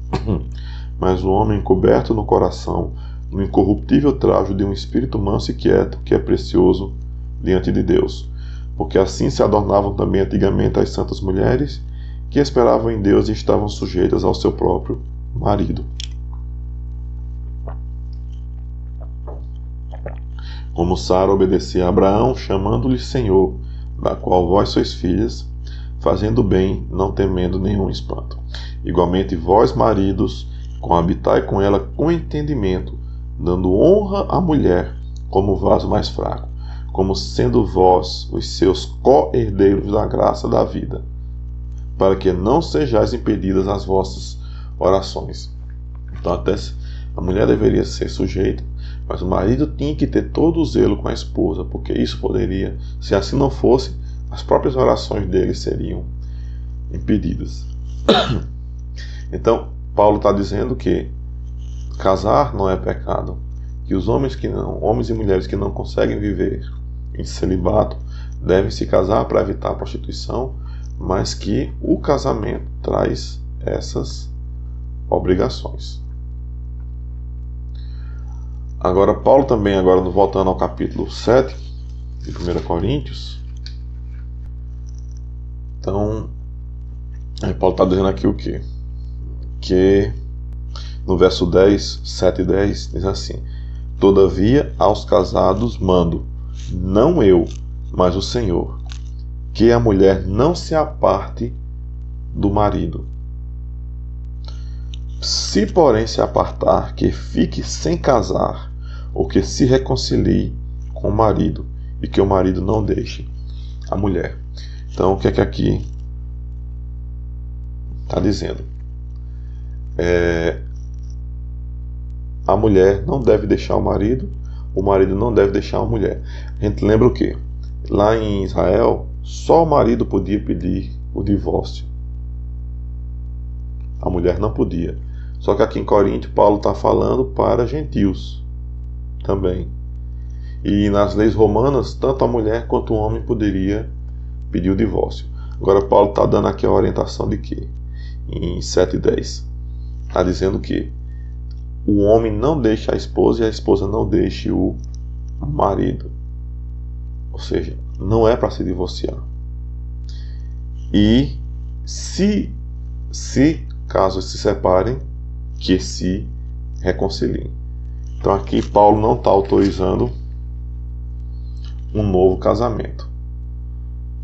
mas o homem coberto no coração, no incorruptível trajo de um espírito manso e quieto, que é precioso diante de Deus. Porque assim se adornavam também antigamente as santas mulheres, que esperavam em Deus e estavam sujeitas ao seu próprio marido. Como Sara obedecia a Abraão, chamando-lhe Senhor, da qual vós sois filhas, fazendo bem, não temendo nenhum espanto. Igualmente vós, maridos, coabitai com ela com entendimento, dando honra à mulher como vaso mais fraco, como sendo vós os seus co-herdeiros da graça da vida, para que não sejais impedidas as vossas orações. Então até a mulher deveria ser sujeita, mas o marido tinha que ter todo o zelo com a esposa, porque isso poderia, se assim não fosse, as próprias orações dele seriam impedidas. Então, Paulo está dizendo que casar não é pecado, que os homens e mulheres que não conseguem viver em celibato devem se casar para evitar a prostituição, mas que o casamento traz essas obrigações. Agora, Paulo também, voltando ao capítulo 7 de 1 Coríntios, então, Paulo está dizendo aqui o quê? Que no verso 10, 7 e 10, diz assim: todavia aos casados mando, não eu, mas o Senhor, que a mulher não se aparte do marido. Se, porém, se apartar, que fique sem casar, ou que se reconcilie com o marido, e que o marido não deixe a mulher. Então, o que é que aqui está dizendo? A mulher não deve deixar o marido não deve deixar a mulher. A gente lembra o quê? Lá em Israel, só o marido podia pedir o divórcio. A mulher não podia. Só que aqui em Corinto, Paulo está falando para gentios também. E nas leis romanas, tanto a mulher quanto o homem poderia pedir o divórcio. Agora Paulo está dando aqui a orientação de quê? Em 7:10. Está dizendo que o homem não deixa a esposa e a esposa não deixe o marido. Ou seja, não é para se divorciar. E caso se separem, que se reconciliem. Então aqui Paulo não está autorizando um novo casamento.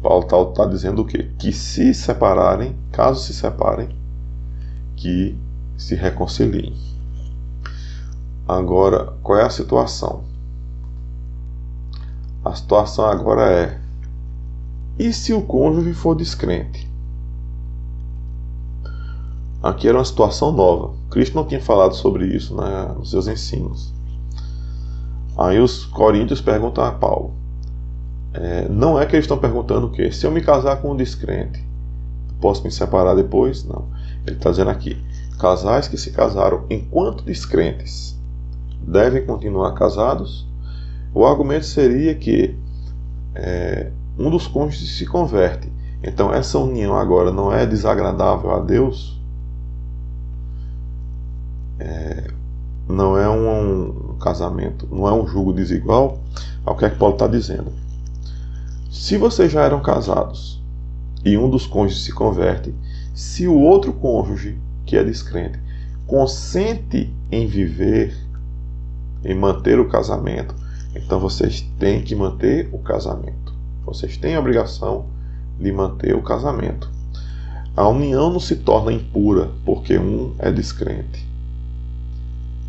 Paulo está dizendo o quê? Que se separarem, caso se separem, que se reconciliem. Agora, qual é a situação? A situação agora é: e se o cônjuge for descrente? Aqui era uma situação nova. Cristo não tinha falado sobre isso nos seus ensinos. Aí os coríntios perguntam a Paulo. Não é que eles estão perguntando o quê? Se eu me casar com um descrente, posso me separar depois? Não. Ele está dizendo aqui: casais que se casaram enquanto descrentes devem continuar casados. O argumento seria que um dos cônjuges se converte. Então essa união agora não é desagradável a Deus. Não é um casamento, não é um julgo desigual. Ao que é que Paulo está dizendo? Se vocês já eram casados e um dos cônjuges se converte, se o outro cônjuge, que é descrente, consente em viver, em manter o casamento, então vocês têm que manter o casamento. Vocês têm a obrigação de manter o casamento. A união não se torna impura porque um é descrente.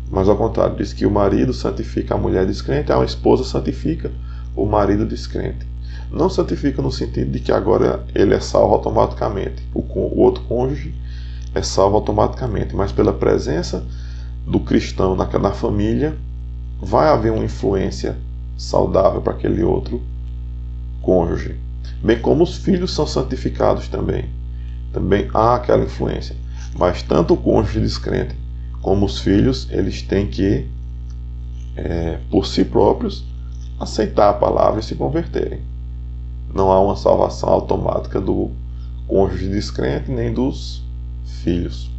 Mas ao contrário, diz que o marido santifica a mulher descrente, a esposa santifica o marido descrente. Não santifica no sentido de que agora ele é salvo automaticamente. O outro cônjuge é salvo automaticamente. Mas pela presença do cristão na família, vai haver uma influência saudável para aquele outro cônjuge. Bem como os filhos são santificados também. Também há aquela influência. Mas tanto o cônjuge descrente como os filhos, eles têm que, por si próprios, aceitar a palavra e se converterem. Não há uma salvação automática do cônjuge descrente nem dos filhos.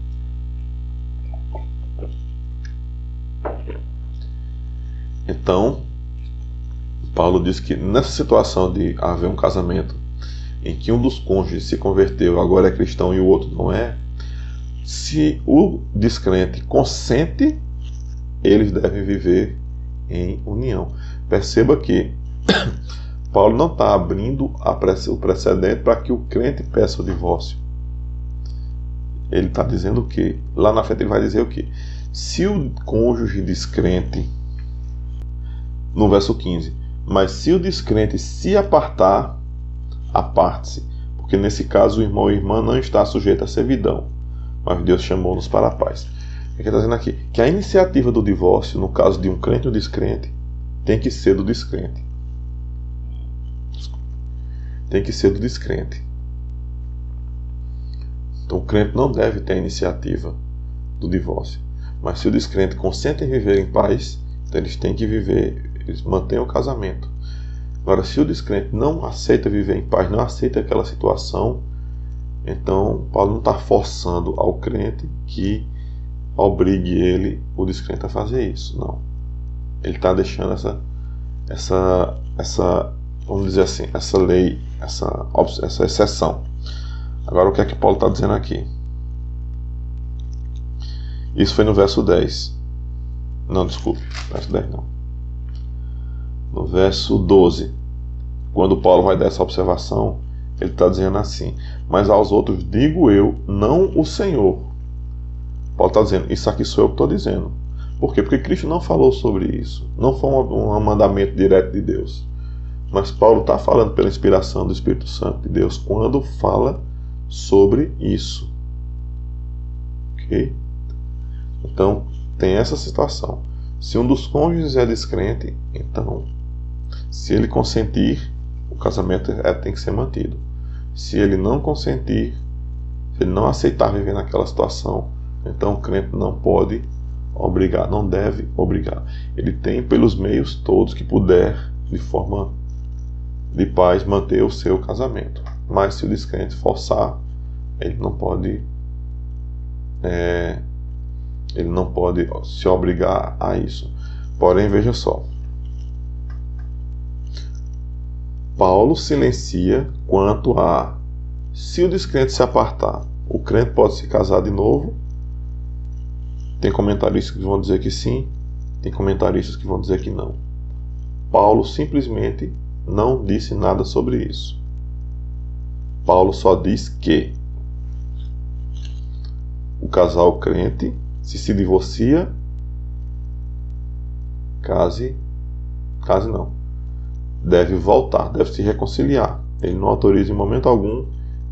Então, Paulo diz que nessa situação de haver um casamento em que um dos cônjuges se converteu, agora é cristão e o outro não é, se o descrente consente, eles devem viver em união. Perceba que Paulo não está abrindo o precedente para que o crente peça o divórcio. Ele está dizendo o quê? Lá na frente ele vai dizer o quê? Se o cônjuge descrente, no verso 15, mas se o descrente se apartar, aparte-se, porque nesse caso o irmão ou irmã não está sujeito à servidão, mas Deus chamou-nos para a paz. Ele está dizendo aqui que a iniciativa do divórcio, no caso de um crente ou descrente, tem que ser do descrente. Tem que ser do descrente. Então o crente não deve ter a iniciativa do divórcio. Mas se o descrente consente em viver em paz, então eles têm que viver, eles mantêm o casamento. Agora, se o descrente não aceita viver em paz, não aceita aquela situação, então Paulo não está forçando ao crente que obrigue ele, o descrente, a fazer isso. Não. Ele está deixando essa, vamos dizer assim, essa lei, essa exceção. Agora, o que é que Paulo está dizendo aqui? Isso foi no verso 10. Não, desculpe, verso 10 não. No verso 12, quando Paulo vai dar essa observação, ele está dizendo assim: mas aos outros digo eu, não o Senhor. Paulo está dizendo: isso aqui sou eu que estou dizendo. Por quê? Porque Cristo não falou sobre isso. Não foi um mandamento direto de Deus. Mas Paulo está falando pela inspiração do Espírito Santo de Deus quando fala sobre isso. Ok? Então, tem essa situação. Se um dos cônjuges é descrente, então, se ele consentir, o casamento tem que ser mantido. Se ele não consentir, se ele não aceitar viver naquela situação, então o crente não pode obrigar, não deve obrigar. Ele tem, pelos meios todos que puder, de forma de paz, manter o seu casamento. Mas se o descrente forçar, ele não pode se obrigar a isso. Porém, veja só, Paulo silencia quanto a se o descrente se apartar, o crente pode se casar de novo. Tem comentaristas que vão dizer que sim, tem comentaristas que vão dizer que não. Paulo simplesmente não disse nada sobre isso. Paulo só diz que o casal crente, se divorcia, deve voltar, deve se reconciliar. Ele não autoriza em momento algum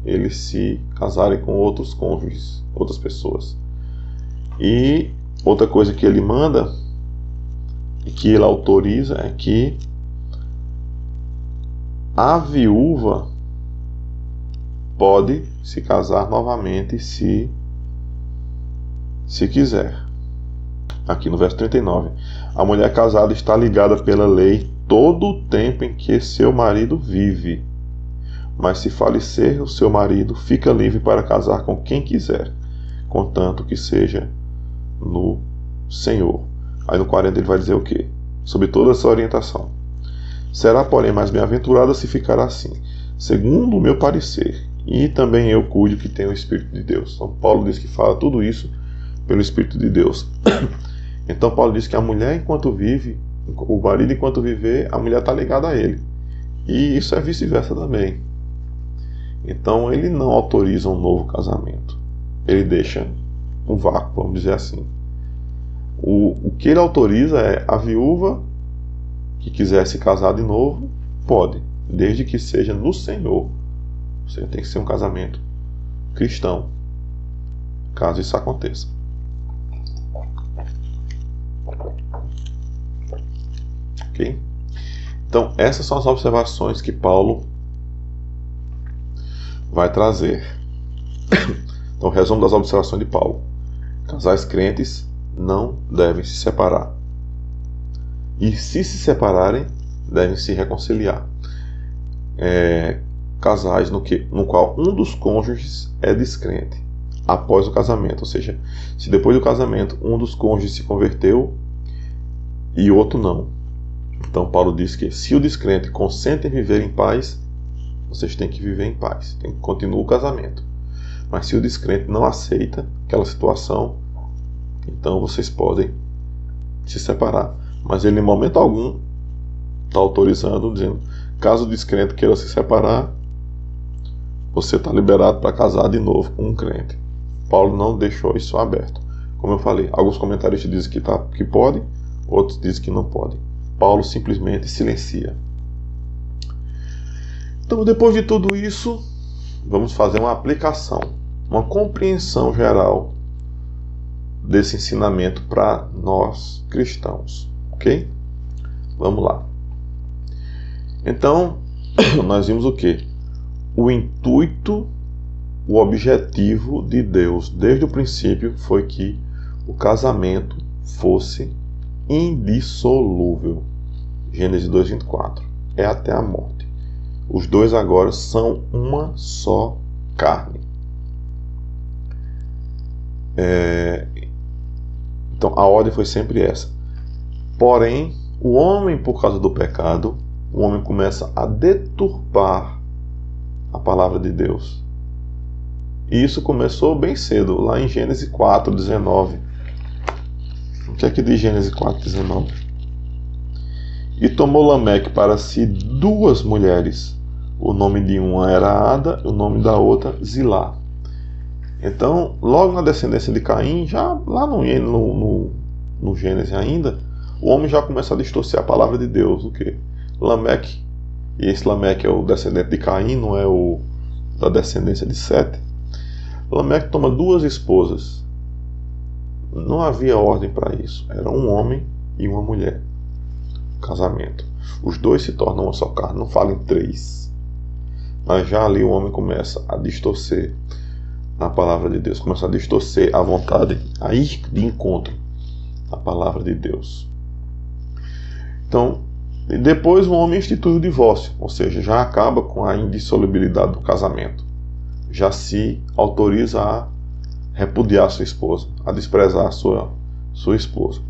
eles se casarem com outros cônjuges, outras pessoas. E outra coisa que ele manda e que ele autoriza é que a viúva pode se casar novamente se quiser. Aqui no verso 39, a mulher casada está ligada pela lei todo o tempo em que seu marido vive. Mas se falecer o seu marido, fica livre para casar com quem quiser, contanto que seja no Senhor. Aí no 40 ele vai dizer o quê? Sobre toda essa orientação. Será, porém, mais bem-aventurada se ficar assim, segundo o meu parecer, e também eu cuido que tenho o Espírito de Deus. Então Paulo diz que fala tudo isso pelo Espírito de Deus. Então Paulo diz que a mulher enquanto vive, o marido enquanto viver, a mulher está ligada a ele. E isso é vice-versa também. Então ele não autoriza um novo casamento. Ele deixa um vácuo, vamos dizer assim. O que ele autoriza é a viúva que quiser se casar de novo, pode, desde que seja no Senhor. Ou seja, tem que ser um casamento cristão, caso isso aconteça. Ok? Então, essas são as observações que Paulo vai trazer. Então, resumo das observações de Paulo. Casais crentes não devem se separar. E se separarem, devem se reconciliar. Casais no qual um dos cônjuges é descrente após o casamento. Ou seja, se depois do casamento um dos cônjuges se converteu e o outro não. Então Paulo diz que se o descrente consente em viver em paz, vocês têm que viver em paz, tem que continuar o casamento. Mas se o descrente não aceita aquela situação, então vocês podem se separar. Mas ele em momento algum está autorizando, dizendo, caso o descrente queira se separar, você está liberado para casar de novo com um crente. Paulo não deixou isso aberto. Como eu falei, alguns comentaristas dizem que pode, outros dizem que não pode. Paulo simplesmente silencia. Então, depois de tudo isso, vamos fazer uma aplicação, uma compreensão geral desse ensinamento para nós cristãos. Ok? Vamos lá. Então, nós vimos o quê? O intuito, o objetivo de Deus desde o princípio foi que o casamento fosse indissolúvel. Gênesis 2:24. É até a morte. Os dois agora são uma só carne. Então a ordem foi sempre essa. Porém, o homem, por causa do pecado, o homem começa a deturpar a palavra de Deus. E isso começou bem cedo, lá em Gênesis 4:19. O que é que diz Gênesis 4:19? E tomou Lameque para si 2 mulheres. O nome de uma era Ada, o nome da outra Zilá. Então, logo na descendência de Caim, já lá no no Gênesis ainda, o homem já começa a distorcer a palavra de Deus. O quê? Lameque, e esse Lameque é o descendente de Caim, não é o da descendência de Sete. Lameque toma 2 esposas. Não havia ordem para isso. Era um homem e uma mulher. Casamento. Os 2 se tornam uma só carne. Não fala em 3. Mas já ali o homem começa a distorcer a palavra de Deus. Começa a distorcer a vontade, a ir de encontro à palavra de Deus. Então, depois o homem institui o divórcio. Ou seja, já acaba com a indissolubilidade do casamento. Já se autoriza a repudiar sua esposa, a desprezar sua esposa.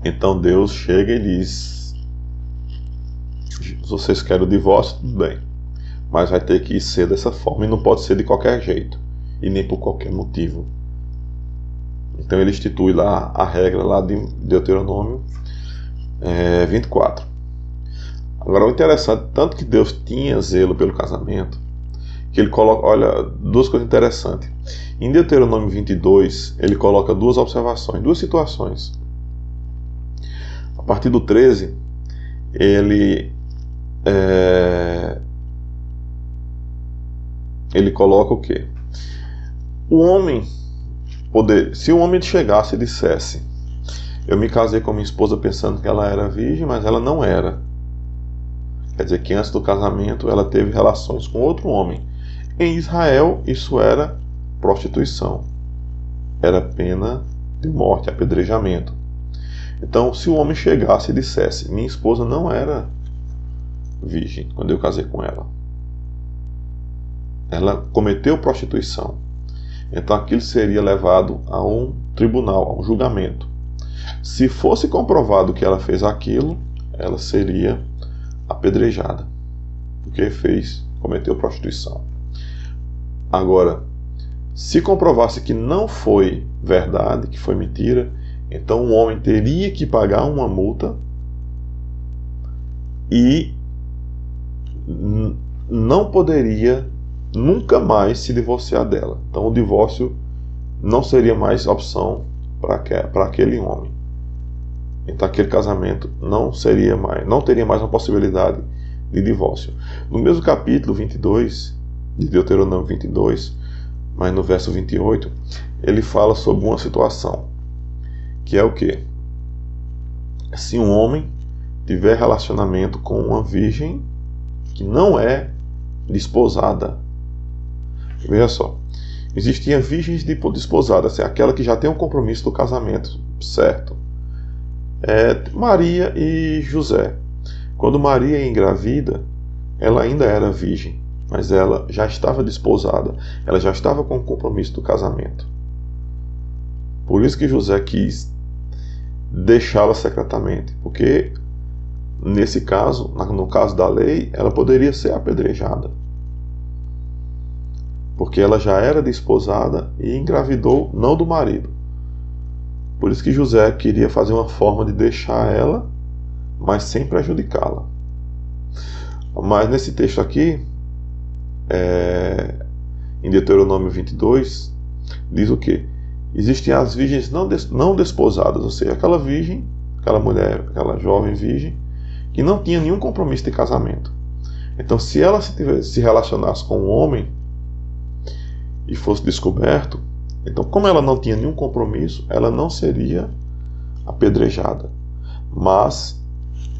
Então Deus chega e diz: vocês querem o divórcio? Tudo bem, mas vai ter que ser dessa forma, e não pode ser de qualquer jeito, e nem por qualquer motivo. Então ele institui lá a regra lá de Deuteronômio 24. Agora, o interessante, tanto que Deus tinha zelo pelo casamento, que ele coloca, olha, 2 coisas interessantes. Em Deuteronômio 22, ele coloca 2 observações, 2 situações. A partir do 13, ele coloca o quê? O homem, se o homem chegasse e dissesse: eu me casei com minha esposa pensando que ela era virgem, mas ela não era. Quer dizer que antes do casamento ela teve relações com outro homem. Em Israel isso era prostituição. Era pena de morte, apedrejamento. Então, se o homem chegasse e dissesse: minha esposa não era virgem quando eu casei com ela, ela cometeu prostituição, então aquilo seria levado a um tribunal, a um julgamento. Se fosse comprovado que ela fez aquilo, ela seria apedrejada, porque cometeu prostituição. Agora, se comprovasse que não foi verdade, que foi mentira, então o homem teria que pagar uma multa e não poderia nunca mais se divorciar dela. Então o divórcio não seria mais opção para aquele homem. Então aquele casamento não teria mais uma possibilidade de divórcio. No mesmo capítulo 22 de Deuteronômio 22, mas no verso 28, ele fala sobre uma situação, que é o quê? Se um homem tiver relacionamento com uma virgem que não é desposada. Veja só, existiam virgens desposadas, é aquela que já tem um compromisso do casamento, certo? Maria e José. Quando Maria engravida, ela ainda era virgem, mas ela já estava desposada, ela já estava com o compromisso do casamento. Por isso que José quis deixá-la secretamente, porque nesse caso, no caso da lei, ela poderia ser apedrejada, porque ela já era desposada e engravidou não do marido. Por isso que José queria fazer uma forma de deixar ela, mas sem prejudicá-la. Mas nesse texto aqui, em Deuteronômio 22, diz o quê? Existem as virgens não desposadas, ou seja, aquela virgem, aquela mulher, aquela jovem virgem, que não tinha nenhum compromisso de casamento. Então, se ela se relacionasse com um homem e fosse descoberto, então, como ela não tinha nenhum compromisso, ela não seria apedrejada. Mas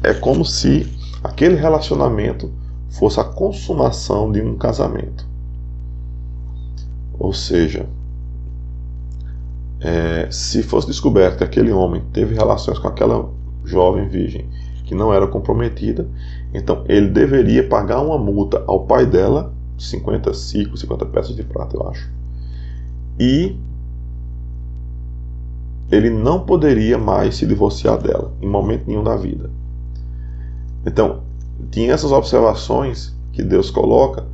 é como se aquele relacionamento fosse a consumação de um casamento. Ou seja, se fosse descoberto que aquele homem teve relações com aquela jovem virgem que não era comprometida, então ele deveria pagar uma multa ao pai dela, 50 ciclos, 50 peças de prata, eu acho. E ele não poderia mais se divorciar dela, em momento nenhum da vida. Então, tinha essas observações que Deus coloca,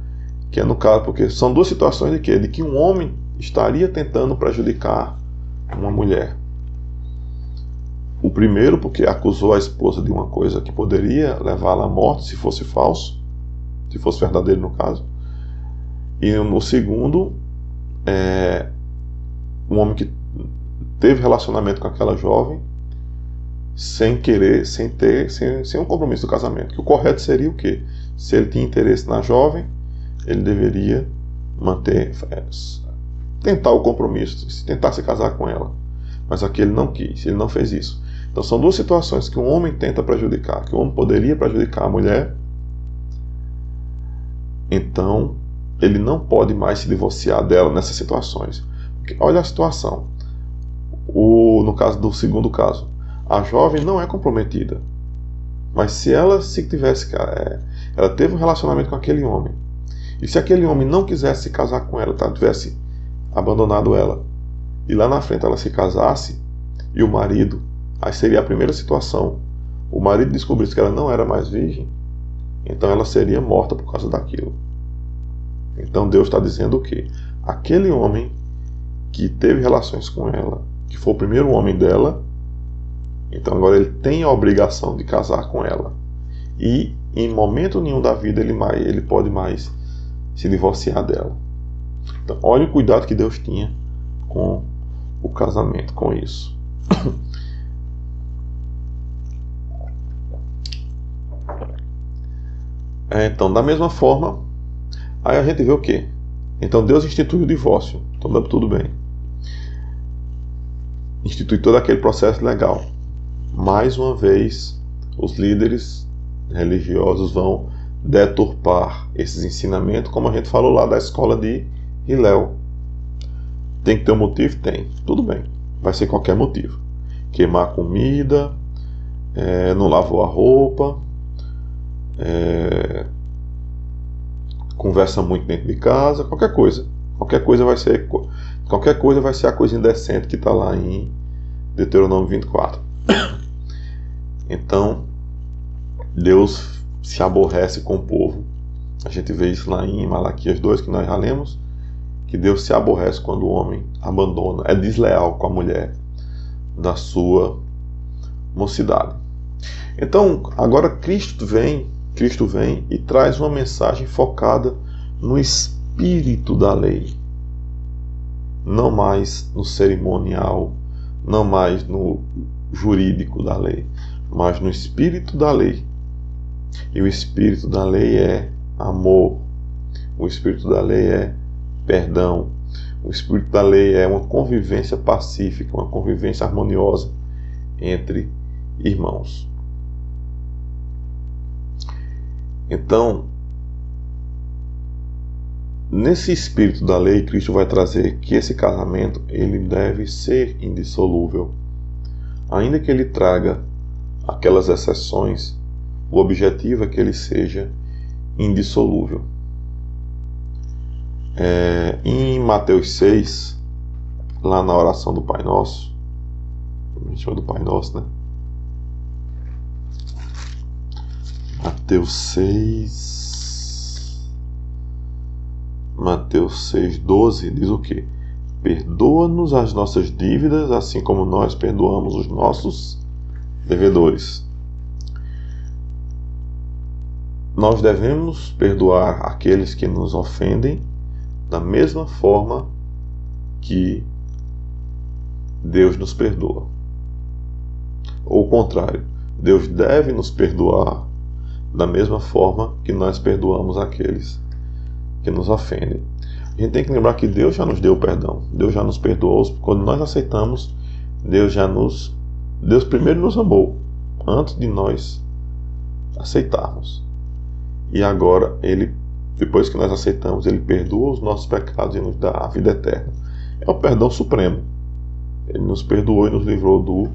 que é no caso, porque são 2 situações de quê? De que um homem estaria tentando prejudicar uma mulher. O primeiro, porque acusou a esposa de uma coisa que poderia levá-la à morte, se fosse falso, se fosse verdadeiro no caso. E no segundo, um homem que teve relacionamento com aquela jovem sem querer, sem um compromisso do casamento. Que o correto seria o quê? Se ele tinha interesse na jovem, ele deveria tentar o compromisso, tentar se casar com ela. Mas aqui ele não quis, ele não fez isso. Então são duas situações que um homem tenta prejudicar, que o homem poderia prejudicar a mulher. Então ele não pode mais se divorciar dela nessas situações. Porque olha a situação. No caso do segundo caso, a jovem não é comprometida, mas se ela ela teve um relacionamento com aquele homem, e se aquele homem não quisesse se casar com ela, tivesse abandonado ela, e lá na frente ela se casasse, e o marido, aí seria a primeira situação, o marido descobrisse que ela não era mais virgem, então ela seria morta por causa daquilo. Então Deus está dizendo o quê? Aquele homem que teve relações com ela, que foi o primeiro homem dela, então agora ele tem a obrigação de casar com ela. E em momento nenhum da vida ele pode mais se divorciar dela. Então olha o cuidado que Deus tinha com o casamento, com isso. Então da mesma forma, aí a gente vê o quê? Então Deus instituiu o divórcio. Então tudo bem. Institui todo aquele processo legal. Mais uma vez, os líderes religiosos vão deturpar esses ensinamentos, como a gente falou lá da escola de Hillel. Tem que ter um motivo? Tem. Tudo bem. Vai ser qualquer motivo. Queimar comida, não lavou a roupa, conversa muito dentro de casa, qualquer coisa. Qualquer coisa vai ser a coisa indecente que está lá em Deuteronômio 24. Então, Deus se aborrece com o povo. A gente vê isso lá em Malaquias 2, que nós já lemos, que Deus se aborrece quando o homem abandona, é desleal com a mulher da sua mocidade. Então, agora Cristo vem e traz uma mensagem focada no espírito da lei. Não mais no cerimonial, não mais no jurídico da lei, mas no espírito da lei. E o espírito da lei é amor. O espírito da lei é perdão. O espírito da lei é uma convivência pacífica, uma convivência harmoniosa entre irmãos. Então, nesse espírito da lei, Cristo vai trazer que esse casamento ele deve ser indissolúvel. Ainda que ele traga aquelas exceções, o objetivo é que ele seja indissolúvel. Em Mateus 6, lá na oração do Pai Nosso, a gente chama do Pai Nosso, né? Mateus 6:12 diz o quê? Perdoa-nos as nossas dívidas, assim como nós perdoamos os nossos devedores. Nós devemos perdoar aqueles que nos ofendem da mesma forma que Deus nos perdoa. Ou o contrário, Deus deve nos perdoar da mesma forma que nós perdoamos aqueles que nos ofendem. A gente tem que lembrar que Deus já nos deu o perdão. Deus já nos perdoou. Quando nós aceitamos, Deus primeiro nos amou, antes de nós aceitarmos. E agora, depois que nós aceitamos, Ele perdoa os nossos pecados e nos dá a vida eterna. É o perdão supremo. Ele nos perdoou e nos livrou do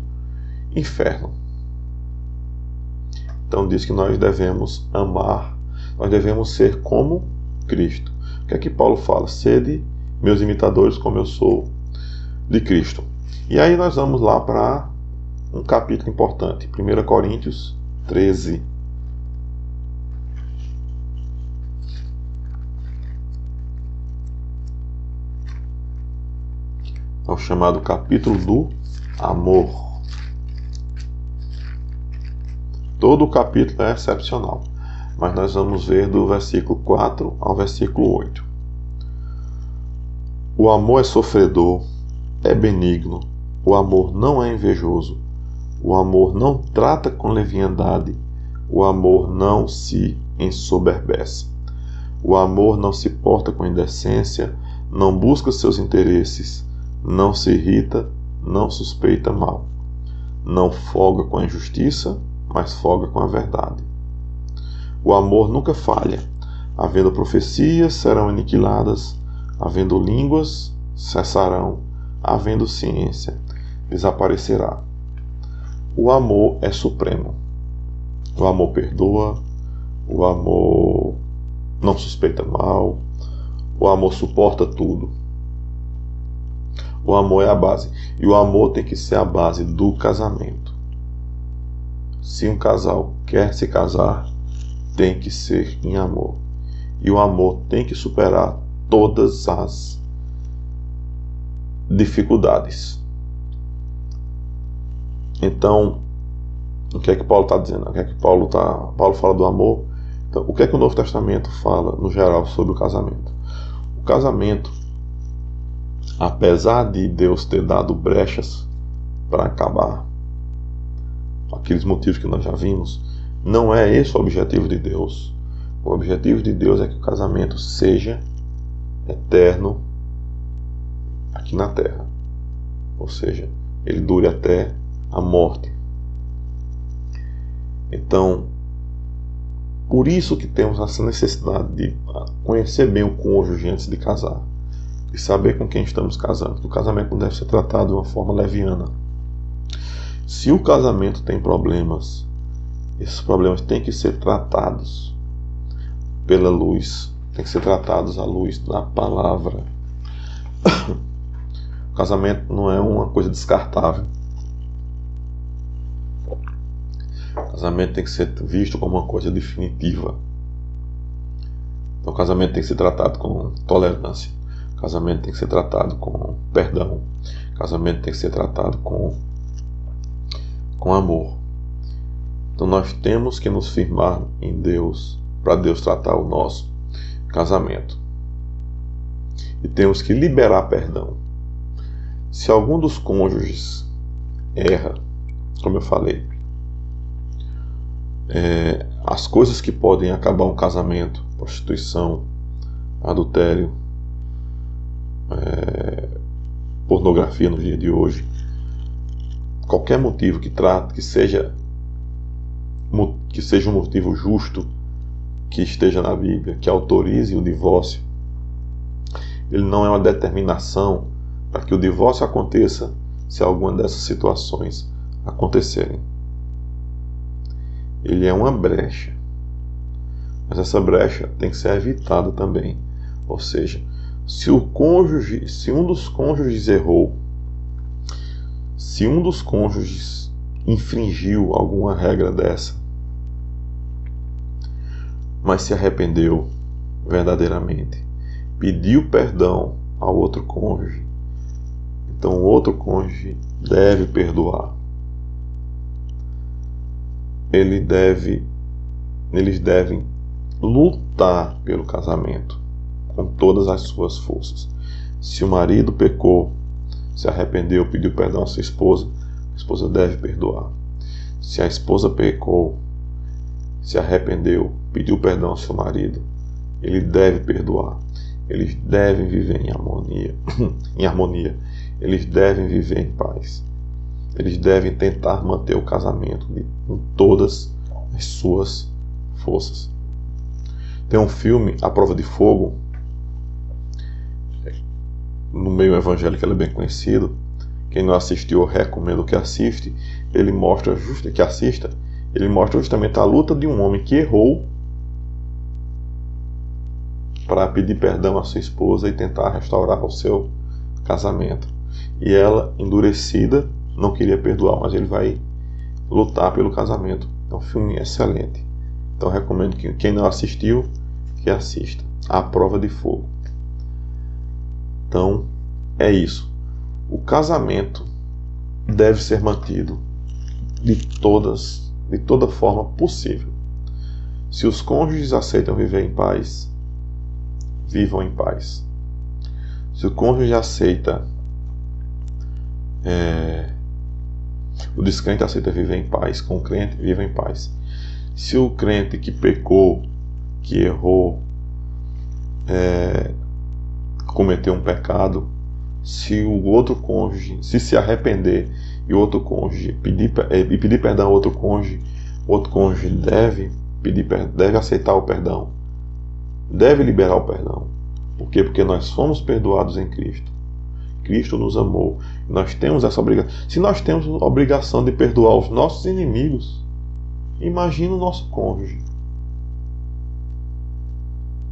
inferno. Então diz que nós devemos amar, nós devemos ser como Cristo. O que é que Paulo fala? Sede meus imitadores como eu sou de Cristo. E aí nós vamos lá para um capítulo importante, 1 Coríntios 13. É o chamado capítulo do amor. Todo o capítulo é excepcional, mas nós vamos ver do versículo 4 ao versículo 8. O amor é sofredor, é benigno, O amor não é invejoso. O amor não trata com leviandade. O amor não se ensoberbece. O amor não se porta com indecência, não busca seus interesses, não se irrita, não suspeita mal. Não folga com a injustiça, mas folga com a verdade. O amor nunca falha. Havendo profecias, serão aniquiladas. Havendo línguas, cessarão. Havendo ciência, desaparecerá. O amor é supremo. O amor perdoa. O amor não suspeita mal. O amor suporta tudo. O amor é a base. E o amor tem que ser a base do casamento. Se um casal quer se casar, tem que ser em amor. E o amor tem que superar todas as dificuldades. Então, o que é que Paulo está dizendo? O que é que Paulo fala do amor? Então, o que é que o Novo Testamento fala, no geral, sobre o casamento? O casamento, apesar de Deus ter dado brechas para acabar, aqueles motivos que nós já vimos, não é esse o objetivo de Deus. O objetivo de Deus é que o casamento seja eterno aqui na terra. Ou seja, ele dure até a morte. Então, por isso que temos essa necessidade de conhecer bem o cônjuge antes de casar. E saber com quem estamos casando. Que o casamento não deve ser tratado de uma forma leviana. Se o casamento tem problemas, esses problemas têm que ser tratados pela luz, têm que ser tratados à luz da palavra. O casamento não é uma coisa descartável. O casamento tem que ser visto como uma coisa definitiva. Então, o casamento tem que ser tratado com tolerância. O casamento tem que ser tratado com perdão. O casamento tem que ser tratado com amor. Então nós temos que nos firmar em Deus para Deus tratar o nosso casamento. E temos que liberar perdão. Se algum dos cônjuges erra, como eu falei, as coisas que podem acabar um casamento, prostituição, adultério, pornografia no dia de hoje, qualquer motivo que seja um motivo justo, que esteja na Bíblia, que autorize o divórcio, ele não é uma determinação para que o divórcio aconteça se alguma dessas situações acontecerem. Ele é uma brecha, mas essa brecha tem que ser evitada também. Ou seja, se um dos cônjuges errou, se um dos cônjuges infringiu alguma regra dessa, mas se arrependeu verdadeiramente, pediu perdão ao outro cônjuge, então o outro cônjuge deve perdoar. Eles devem lutar pelo casamento com todas as suas forças. Se o marido pecou, se arrependeu, pediu perdão à sua esposa, a esposa deve perdoar. Se a esposa pecou, se arrependeu, pediu perdão ao seu marido, ele deve perdoar. Eles devem viver em harmonia. Eles devem viver em paz. Eles devem tentar manter o casamento com todas as suas forças. Tem um filme, A Prova de Fogo, no meio evangélico ele é bem conhecido. Quem não assistiu, eu recomendo que assista. Ele mostra justamente a luta de um homem que errou para pedir perdão à sua esposa e tentar restaurar o seu casamento. E ela, endurecida, não queria perdoar, mas ele vai lutar pelo casamento. É um filme excelente. Então eu recomendo que quem não assistiu, que assista. A Prova de Fogo. Então, é isso. O casamento deve ser mantido de toda forma possível. Se os cônjuges aceitam viver em paz, vivam em paz. Se o cônjuge aceita O descrente aceita viver em paz, com o crente vive em paz. Se o crente que pecou, que errou, cometeu um pecado, se o outro cônjuge se arrepender e o outro cônjuge pedir perdão ao outro cônjuge, o outro cônjuge deve aceitar o perdão, deve liberar o perdão. Por quê? Porque nós fomos perdoados em Cristo. Cristo nos amou. Nós temos essa obrigação. Se nós temos a obrigação de perdoar os nossos inimigos, imagina o nosso cônjuge.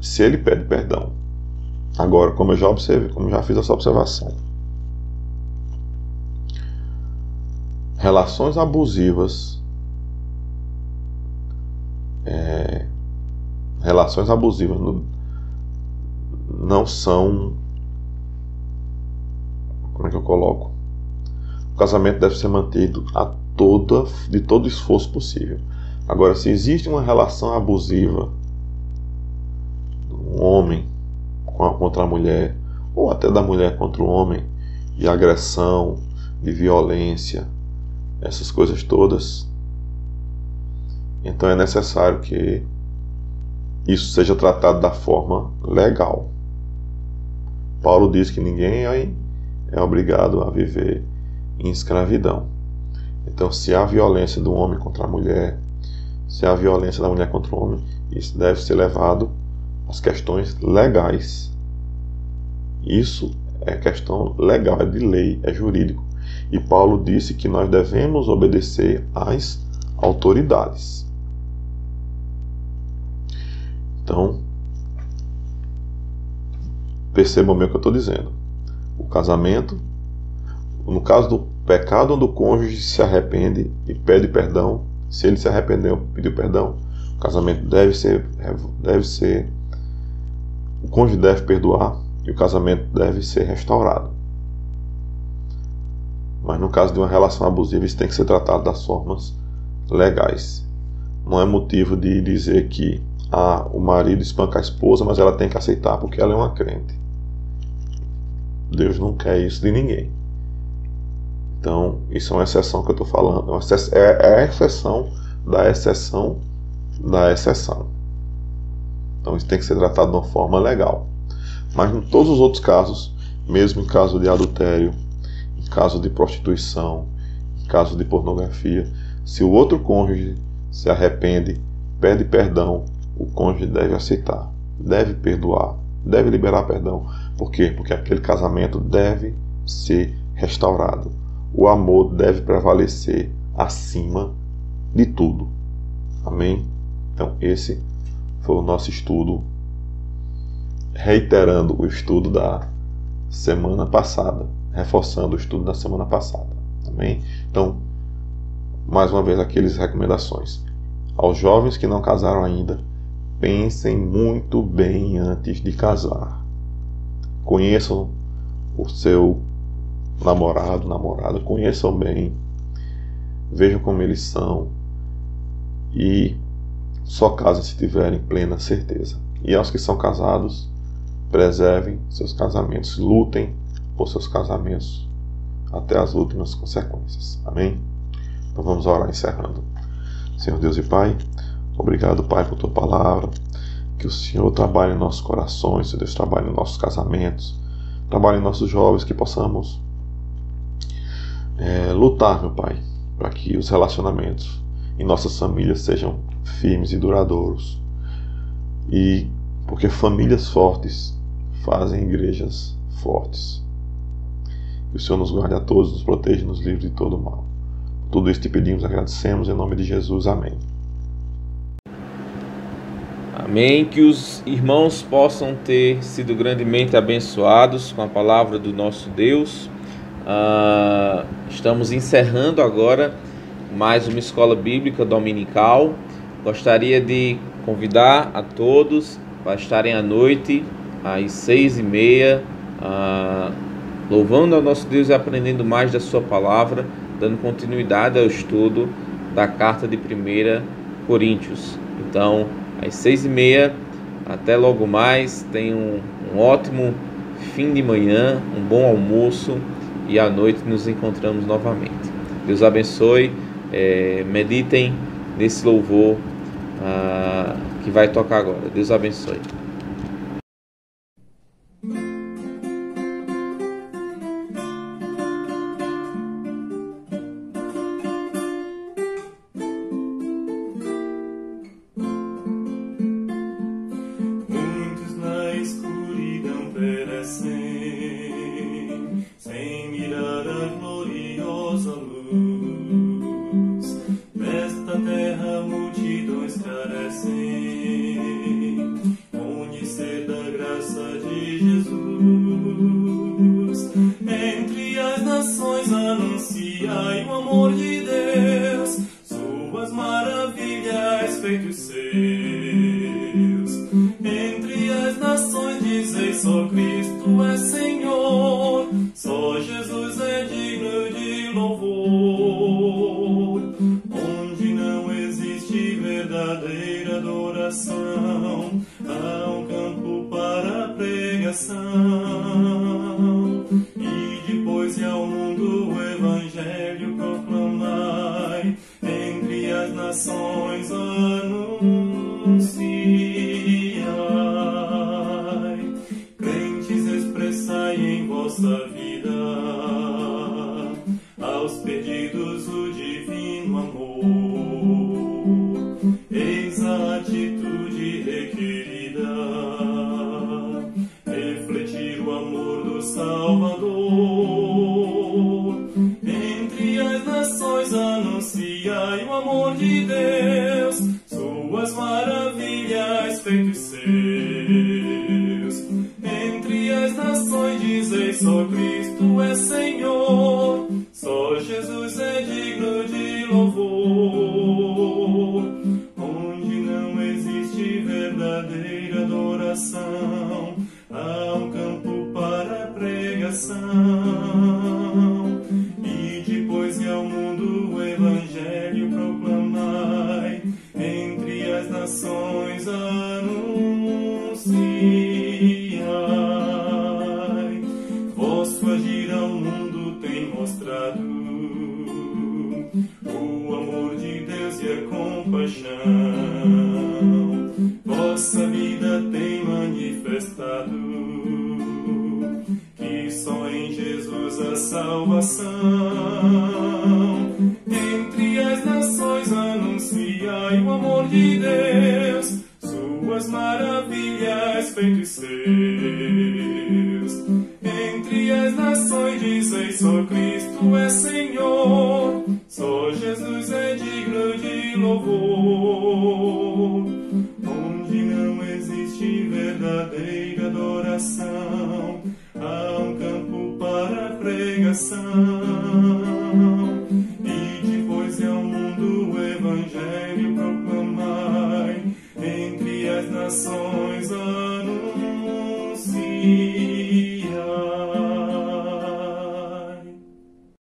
Se ele pede perdão. Agora, como eu já observei, como eu já fiz essa observação, relações abusivas, não são, como é que eu coloco? O casamento deve ser mantido de todo esforço possível. Agora, se existe uma relação abusiva de um homem contra a mulher, ou até da mulher contra o homem, de agressão, de violência, essas coisas todas, então é necessário que isso seja tratado da forma legal. Paulo diz que ninguém é obrigado a viver em escravidão. Então, se há violência do homem contra a mulher, se há violência da mulher contra o homem, isso deve ser levado às questões legais. Isso é questão legal, é de lei, é jurídico. E Paulo disse que nós devemos obedecer às autoridades. Então, percebam bem o que eu estou dizendo. O casamento, no caso do pecado onde o cônjuge se arrepende e pede perdão, se ele se arrependeu e pediu perdão, o casamento deve ser, o cônjuge deve perdoar e o casamento deve ser restaurado. Mas no caso de uma relação abusiva, isso tem que ser tratado das formas legais. Não é motivo de dizer que o marido espanca a esposa, mas ela tem que aceitar porque ela é uma crente. Deus não quer isso de ninguém. Então, isso é uma exceção que eu estou falando. É a exceção da exceção da exceção. Então, isso tem que ser tratado de uma forma legal. Mas em todos os outros casos, mesmo em caso de adultério, em caso de prostituição, em caso de pornografia, se o outro cônjuge se arrepende, pede perdão, o cônjuge deve aceitar, deve perdoar, deve liberar perdão. Por quê? Porque aquele casamento deve ser restaurado. O amor deve prevalecer acima de tudo. Amém? Então, esse foi o nosso estudo, reiterando o estudo da semana passada, reforçando o estudo da semana passada. Amém? Então, mais uma vez, aquelas recomendações. Aos jovens que não casaram ainda, pensem muito bem antes de casar. Conheçam o seu namorada, conheçam bem, vejam como eles são e só casem se tiverem plena certeza. E aos que são casados, preservem seus casamentos, lutem por seus casamentos até as últimas consequências. Amém? Então vamos orar encerrando. Senhor Deus e Pai, obrigado, Pai, por Tua palavra. Que o Senhor trabalhe em nossos corações, Senhor Deus, trabalhe em nossos casamentos, trabalhe em nossos jovens, que possamos lutar, meu Pai, para que os relacionamentos em nossas famílias sejam firmes e duradouros. E porque famílias fortes fazem igrejas fortes. Que o Senhor nos guarde a todos, nos proteja e nos livre de todo mal. Por tudo isso te pedimos, agradecemos, em nome de Jesus. Amém. Amém. Que os irmãos possam ter sido grandemente abençoados com a palavra do nosso Deus. Estamos encerrando agora mais uma escola bíblica dominical. Gostaria de convidar a todos para estarem à noite, às 6h30, louvando ao nosso Deus e aprendendo mais da sua palavra, dando continuidade ao estudo da carta de 1 Coríntios. Então, às 6h30, até logo mais. Tenham um ótimo fim de manhã, um bom almoço e à noite nos encontramos novamente. Deus abençoe, meditem nesse louvor que vai tocar agora. Deus abençoe. Sem mirar a gloriosa luz, nesta terra multidões carecem, conhecer da graça de Jesus. Entre as nações anunciai o amor de Deus, suas maravilhas feitos seus. Entre as nações dizei só Cristo é Senhor, só Jesus é digno de louvor. Onde não existe verdadeira adoração, há um campo para a pregação. E depois ao mundo o evangelho proclamai, entre as nações anunciai. Crentes, expressai em vossa vida aos perdidos o divino amor. Eis a atitude requerida, refletir o amor do Salvador. Entre as nações anunciai o amor de Deus, suas maravilhas feitos seus. Entre as nações dizei só Cristo é Senhor, só Jesus é digno de louvor. Onde não existe verdadeira adoração, há um campo para a pregação. E depois ao mundo o evangelho proclamai, entre as nações anunciai. Vosso agir ao mundo tem mostrado o amor de Deus e a compaixão. Vossa vida tem manifestado que só em Jesus a salvação. Entre as nações anunciai o amor de Deus, suas maravilhas feitos seus. Entre as nações dizei só Cristo é Senhor, só Jesus é digno de louvor. Onde não existe verdadeira adoração, há um campo para a pregação. E depois ao mundo o evangelho proclamai, entre as nações